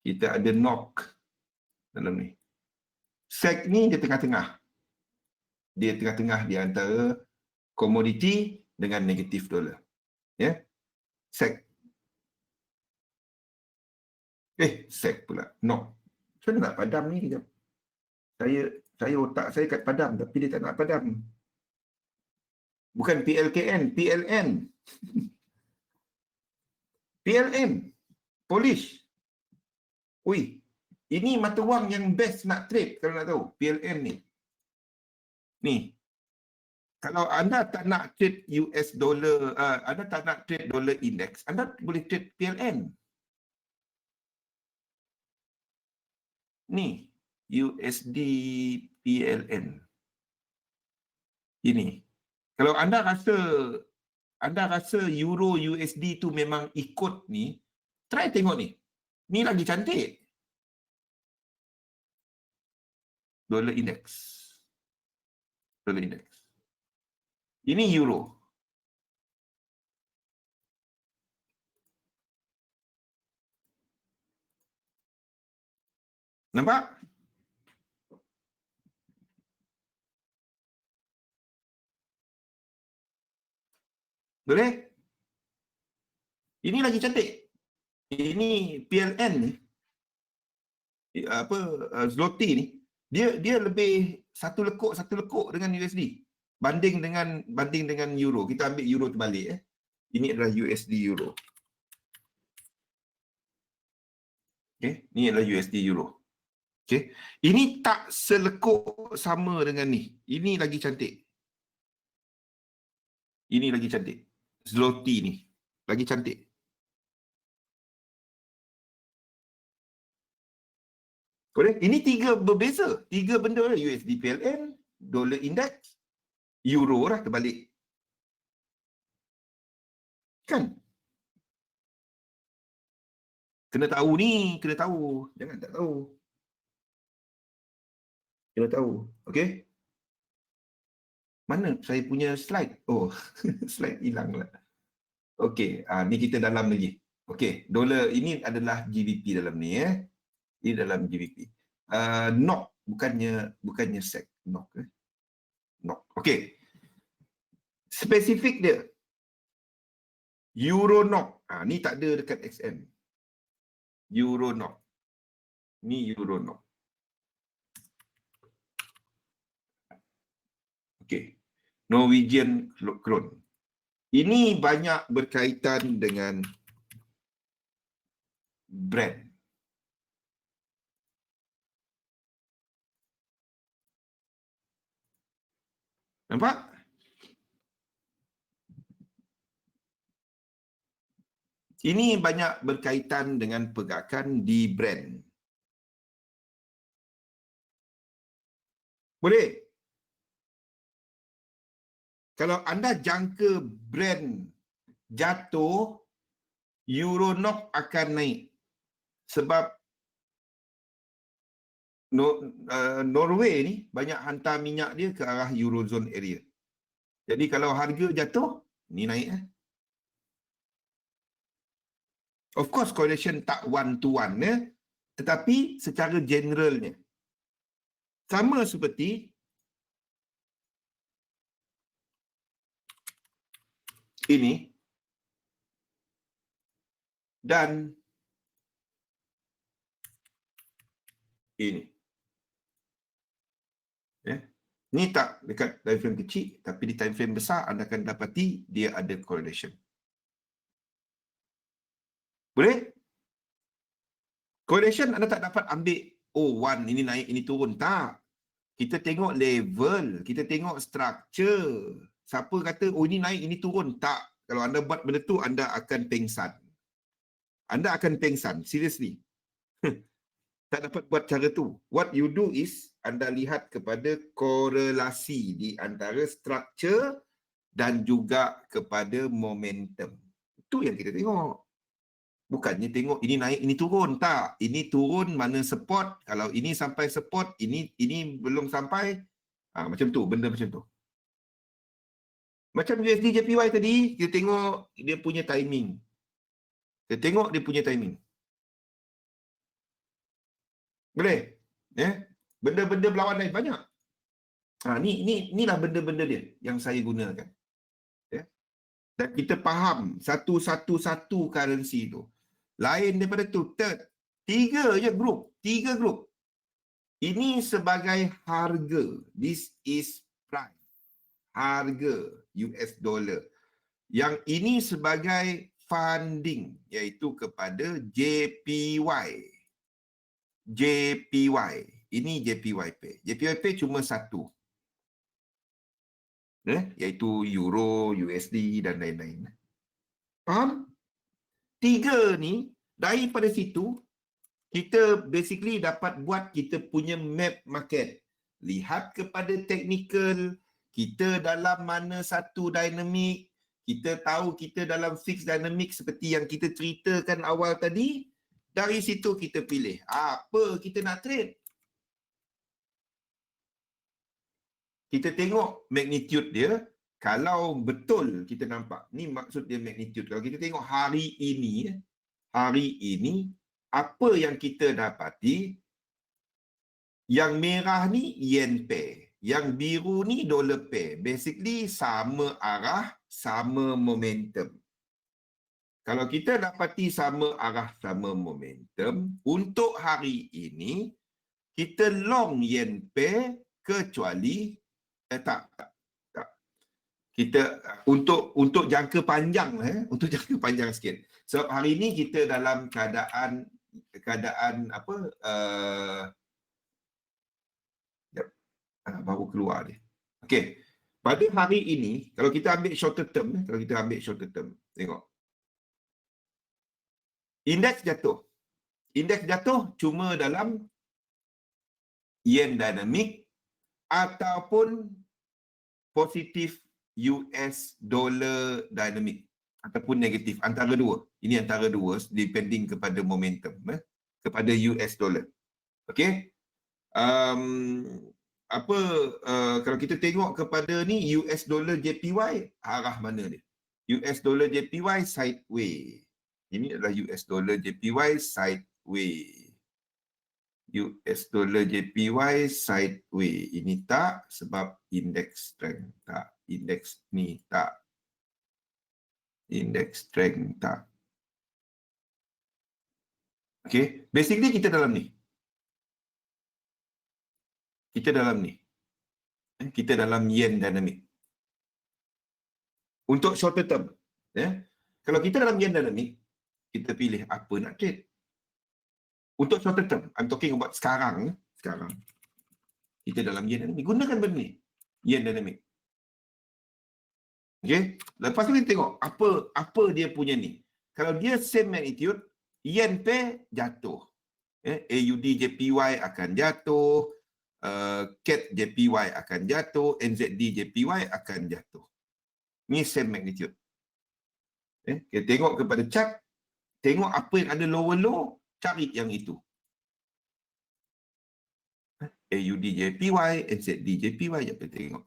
[SPEAKER 2] Kita ada NOK dalam ni. SEK ni dia tengah-tengah. Dia tengah-tengah di antara komoditi dengan negatif dolar. Ya. SEK. SEK pula. NOK. Saya nak padam ni kejap. Saya otak saya kat padam tapi dia tak nak padam. Bukan PLKN, PLN. PLN. Polish. Ini mata wang yang best nak trade kalau nak tahu. PLN ni. Ni. Kalau anda tak nak trade US dollar, anda tak nak trade dollar index, anda boleh trade PLN. Ni USD PLN. Ini. Kalau anda rasa euro USD tu memang ikut ni, try tengok ni. Ni lagi cantik. Dollar index. Dollar index. Ini euro. Nampak? Boleh? Ini lagi cantik. Ini PLN ni, zloty ni, dia lebih satu lekuk dengan USD banding dengan euro. Kita ambil euro terbalik. Ini adalah USD euro. Okay, ni adalah USD euro. Okay, ini tak selekuk sama dengan ni. Ini lagi cantik. Ini lagi cantik. Zloty ni lagi cantik. Boleh? Ini tiga berbeza. Tiga benda lah. USD PLN, dollar index, euro lah terbalik. Kan? Kena tahu ni, kena tahu. Jangan tak tahu. Kena tahu. Okey? Mana saya punya slide? Oh, slide hilang lah. Okey, ni kita dalam lagi. Okey, dolar ini adalah GBP dalam ni Ini dalam GBP. NOK bukannya SEK. NOK. NOK. Okey. Spesifik dia. Euro NOK. Ni tak ada dekat XM. Euro NOK. Ni Euro NOK. Okey. Norwegian krone. Ini banyak berkaitan dengan brand. Nampak? Ini banyak berkaitan dengan pergerakan di brand. Boleh? Kalau anda jangka brand jatuh, Euro NOK akan naik. Sebab Norway ni banyak hantar minyak dia ke arah Eurozone area. Jadi kalau harga jatuh, ni naik. Of course, correlation tak one to one. Tetapi secara generalnya. Sama seperti ini dan ini. Ni tak dekat time frame kecil, tapi di time frame besar anda akan dapati dia ada correlation. Boleh? Correlation anda tak dapat ambil, oh one ini naik, ini turun. Tak. Kita tengok level, kita tengok structure. Siapa kata, oh ini naik, ini turun. Tak. Kalau anda buat benda tu, anda akan pengsan. Anda akan pengsan. Seriously. Tak dapat buat cara tu. What you do is, anda lihat kepada korelasi di antara structure dan juga kepada momentum. Itu yang kita tengok. Bukannya tengok ini naik, ini turun. Tak. Ini turun, mana support. Kalau ini sampai support, ini belum sampai. Macam tu, benda macam tu. Macam USD JPY tadi, kita tengok dia punya timing. Kita tengok dia punya timing. Boleh? Benda-benda berlawanan banyak. Inilah benda-benda dia yang saya gunakan. Dan kita faham satu currency tu. Lain daripada tu, tiga je grup. Tiga grup. Ini sebagai harga. This is price. Harga US dollar. Yang ini sebagai funding, iaitu kepada JPY. JPY. Ini JPYP. JPYP cuma satu. Iaitu Euro, USD dan lain-lain. Faham? Tiga ni, daripada situ, kita basically dapat buat kita punya map market. Lihat kepada technical, kita dalam mana satu dynamic, kita tahu kita dalam fixed dynamic seperti yang kita ceritakan awal tadi, dari situ kita pilih apa kita nak trade. Kita tengok magnitude dia, kalau betul kita nampak, ni maksud dia magnitude. Kalau kita tengok hari ini, apa yang kita dapati, yang merah ni yen pair, yang biru ni dollar pair. Basically sama arah, sama momentum. Kalau kita dapati sama arah, sama momentum, untuk hari ini, kita long yen pair kecuali, tak. Kita untuk jangka panjang, untuk jangka panjang sikit. Sebab hari ini kita dalam keadaan apa, baru keluar dia. Okey. Pada hari ini, kalau kita ambil shorter term, tengok. Indeks jatuh cuma dalam yen dynamic ataupun positif US dollar dynamic ataupun negatif, antara dua. Ini antara dua depending kepada momentum, kepada US dollar. Okey. Kalau kita tengok kepada ni US dollar JPY, arah mana dia? US dollar JPY sideways. Ini adalah US dollar JPY sideways. US dollar JPY sideways. Ini tak, sebab index strength tak. Index ni tak. Index strength tak. Okay. Basically kita dalam ni. Kita dalam yen dynamic. Untuk shorter term. Kalau kita dalam yen dynamic, kita pilih apa nak trade. Untuk shorter term, I'm talking about sekarang. Kita dalam yen dynamic. Gunakan benda ni. Yen dynamic. Okay. Lepas tu kita tengok apa dia punya ni. Kalau dia same magnitude, yen pair jatuh. AUD JPY akan jatuh. CAD JPY akan jatuh. NZD JPY akan jatuh. Ni same magnitude. Kita tengok kepada chart. Tengok apa yang ada lower low. Cari yang itu. AUD JPY, NZD JPY. Kita tengok.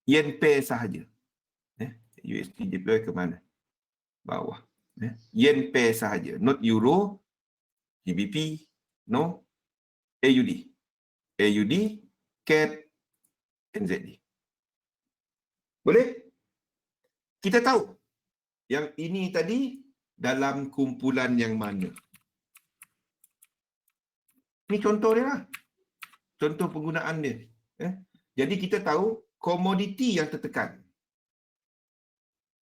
[SPEAKER 2] Yen pair sahaja. USD JPY ke mana? Bawah. Yen pair sahaja. Not Euro, GBP, no. AUD. AUD, CAD, NZD. Boleh? Kita tahu yang ini tadi dalam kumpulan yang mana. Ini contoh dia lah. Contoh penggunaan dia. Jadi kita tahu komoditi yang tertekan.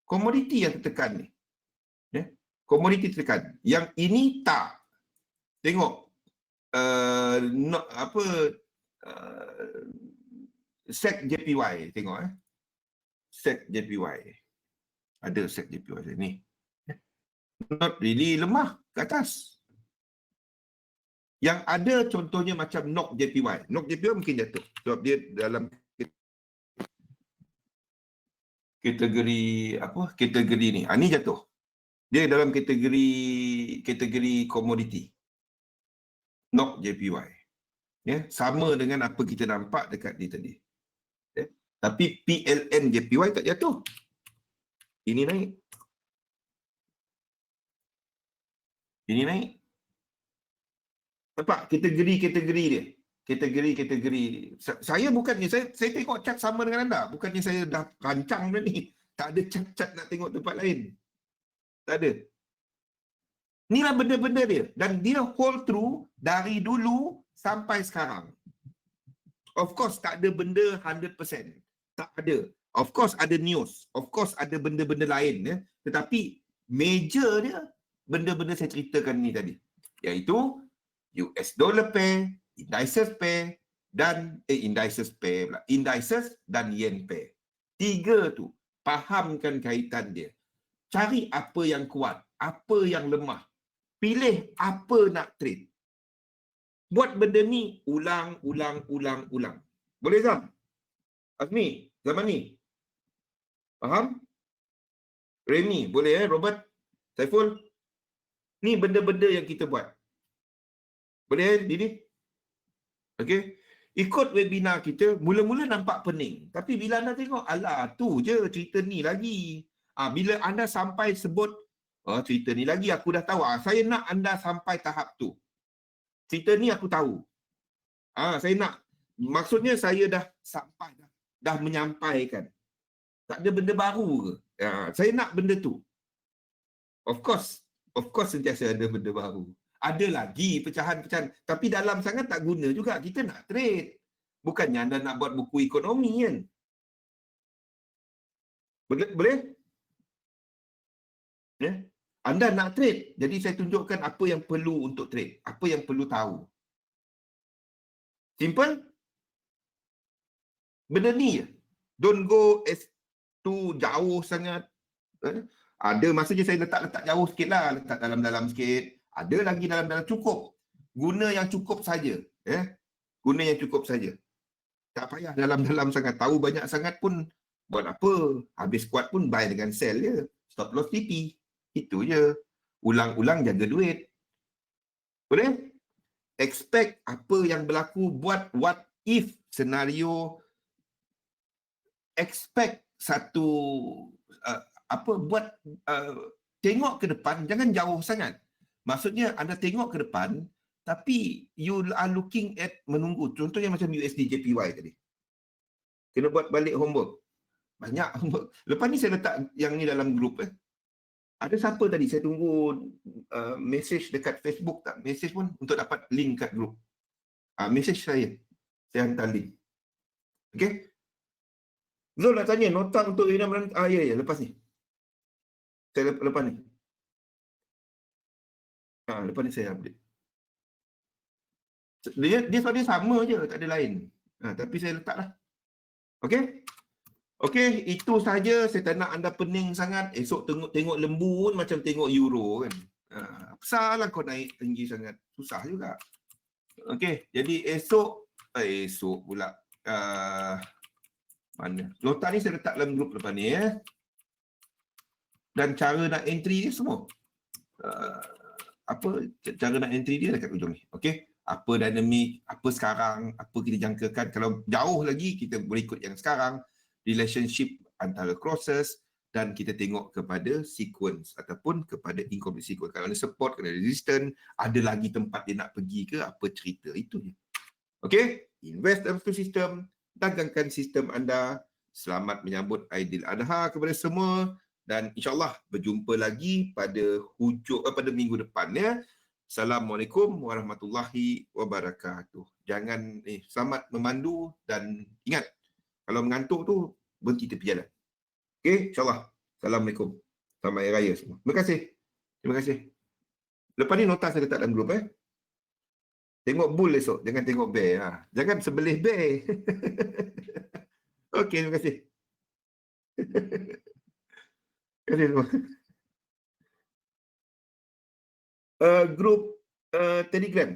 [SPEAKER 2] Komoditi yang tertekan ni. Komoditi tertekan. Yang ini tak. Tengok. SEC JPY. Tengok. SEC JPY. Ada SEC JPY ni. Not really lemah ke atas. Yang ada contohnya macam NOK JPY. NOK JPY mungkin jatuh. Sebab dia dalam kategori ni. Ni jatuh. Dia dalam kategori komoditi. NOK JPY. Sama dengan apa kita nampak dekat ni tadi. Tapi PLN JPY tak jatuh. Ini naik. Ini naik. Nampak kategori dia. Kategori. Saya bukannya, saya tengok cat sama dengan anda. Bukannya saya dah rancang benda ni. Tak ada cat nak tengok tempat lain. Tak ada. Inilah benda-benda dia. Dan dia hold through dari dulu sampai sekarang. Of course, tak ada benda 100%. Tak ada. Of course, ada news. Of course, ada benda-benda lain. Tetapi, major dia, benda-benda saya ceritakan ni tadi. Iaitu, US dollar pair, indices pair, dan indices dan yen pair. Tiga tu, fahamkan kaitan dia. Cari apa yang kuat, apa yang lemah. Pilih apa nak trade. Buat benda ni ulang. Boleh Zam? Azmi, zaman ni. Faham? Remy, boleh Robert? Saiful? Ni benda-benda yang kita buat. Boleh Didi? Okey. Ikut webinar kita, mula-mula nampak pening. Tapi bila anda tengok, alah tu je cerita ni lagi. Bila anda sampai sebut, cerita ni lagi aku dah tahu. Saya nak anda sampai tahap tu. Cerita ni aku tahu. Saya nak. Maksudnya saya dah sampai. Dah menyampaikan. Tak ada benda baru ke? Saya nak benda tu. Of course sentiasa ada benda baru. Ada lagi pecahan-pecahan. Tapi dalam sangat tak guna juga. Kita nak trade. Bukannya anda nak buat buku ekonomi kan? Boleh? Ya? Anda nak trade. Jadi saya tunjukkan apa yang perlu untuk trade. Apa yang perlu tahu. Simple? Benda ni je. Don't go too jauh sangat. Ada masa je saya letak jauh sikit lah. Letak dalam-dalam sikit. Ada lagi dalam-dalam, cukup. Guna yang cukup saja. Guna yang cukup saja. Tak payah dalam-dalam sangat. Tahu banyak sangat pun buat apa. Habis kuat pun buy dengan sell je. Stop loss TP. Itu je. Ulang-ulang jaga duit. Boleh? Expect apa yang berlaku. Buat what if senario. Expect satu tengok ke depan, jangan jauh sangat. Maksudnya anda tengok ke depan, tapi you are looking at menunggu. Contohnya macam USD JPY tadi. Kena buat balik homework. Banyak homework. Lepas ni saya letak yang ni dalam grup. Ada siapa tadi? Saya tunggu message dekat Facebook tak? Message pun untuk dapat link kat grup. Message saya. Saya hantar link. Okay? Zul nak tanya, nota untuk Irian ya, lepas ni. Saya lepas ni. Lepas ni saya update. Dia sama je, tak ada lain. Tapi saya letak lah. Okey, itu saja. Saya tak nak anda pening sangat. Esok tengok lembu pun macam tengok euro kan. Salah kau naik tinggi sangat. Susah juga. Okey, jadi esok pula. Mana? Nota ni saya letak dalam grup lepas ni Dan cara nak entry dia semua. Cara nak entry dia dekat ujung ni. Okey. Apa dinamik, apa sekarang, apa kita jangkakan. Kalau jauh lagi kita boleh ikut yang sekarang, relationship antara crosses dan kita tengok kepada sequence ataupun kepada incomplete sequence. Kalau ada support, kalau ada resistance, ada lagi tempat dia nak pergi ke, apa cerita, itu je. Okey, invest dalam sistem, dagangkan sistem anda. Selamat menyambut Aidiladha kepada semua dan insya-Allah berjumpa lagi pada minggu depan ya. Assalamualaikum warahmatullahi wabarakatuh. Jangan selamat memandu dan ingat kalau mengantuk tu berhenti tepi jalan. Okey, insya-Allah. Assalamualaikum. Selamat Hari Raya semua. Terima kasih. Lepas ni nota saya letak dalam grup Tengok bull esok, jangan tengok bear. Jangan sebelih bear. Okey, terima kasih. Terima kasih semua. Grup Telegram.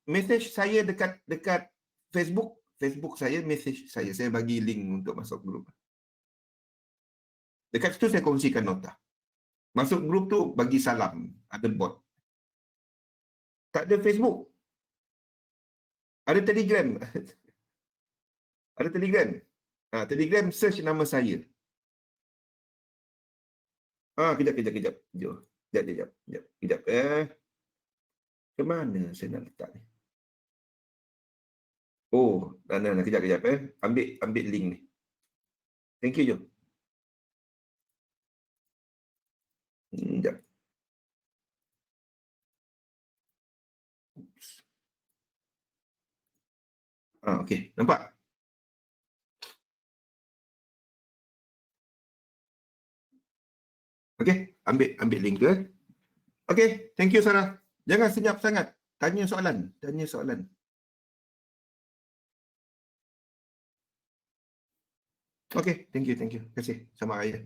[SPEAKER 2] Message saya dekat Facebook. Facebook saya, message saya. Saya bagi link untuk masuk grup. Dekat situ saya kongsikan nota. Masuk grup tu bagi salam. Ada bot. Tak ada Facebook. Ada Telegram. Ada Telegram. Telegram search nama saya. Kejap. Jom. Kejap. Ke mana saya nak letak ni? Kejap. Ambil link ni. Thank you, jom. Kejap. Okey, nampak? Okey, ambil link tu. Okey, thank you Sarah. Jangan senyap sangat. Tanya soalan. Okey, thank you. Terima kasih. Selamat Raya.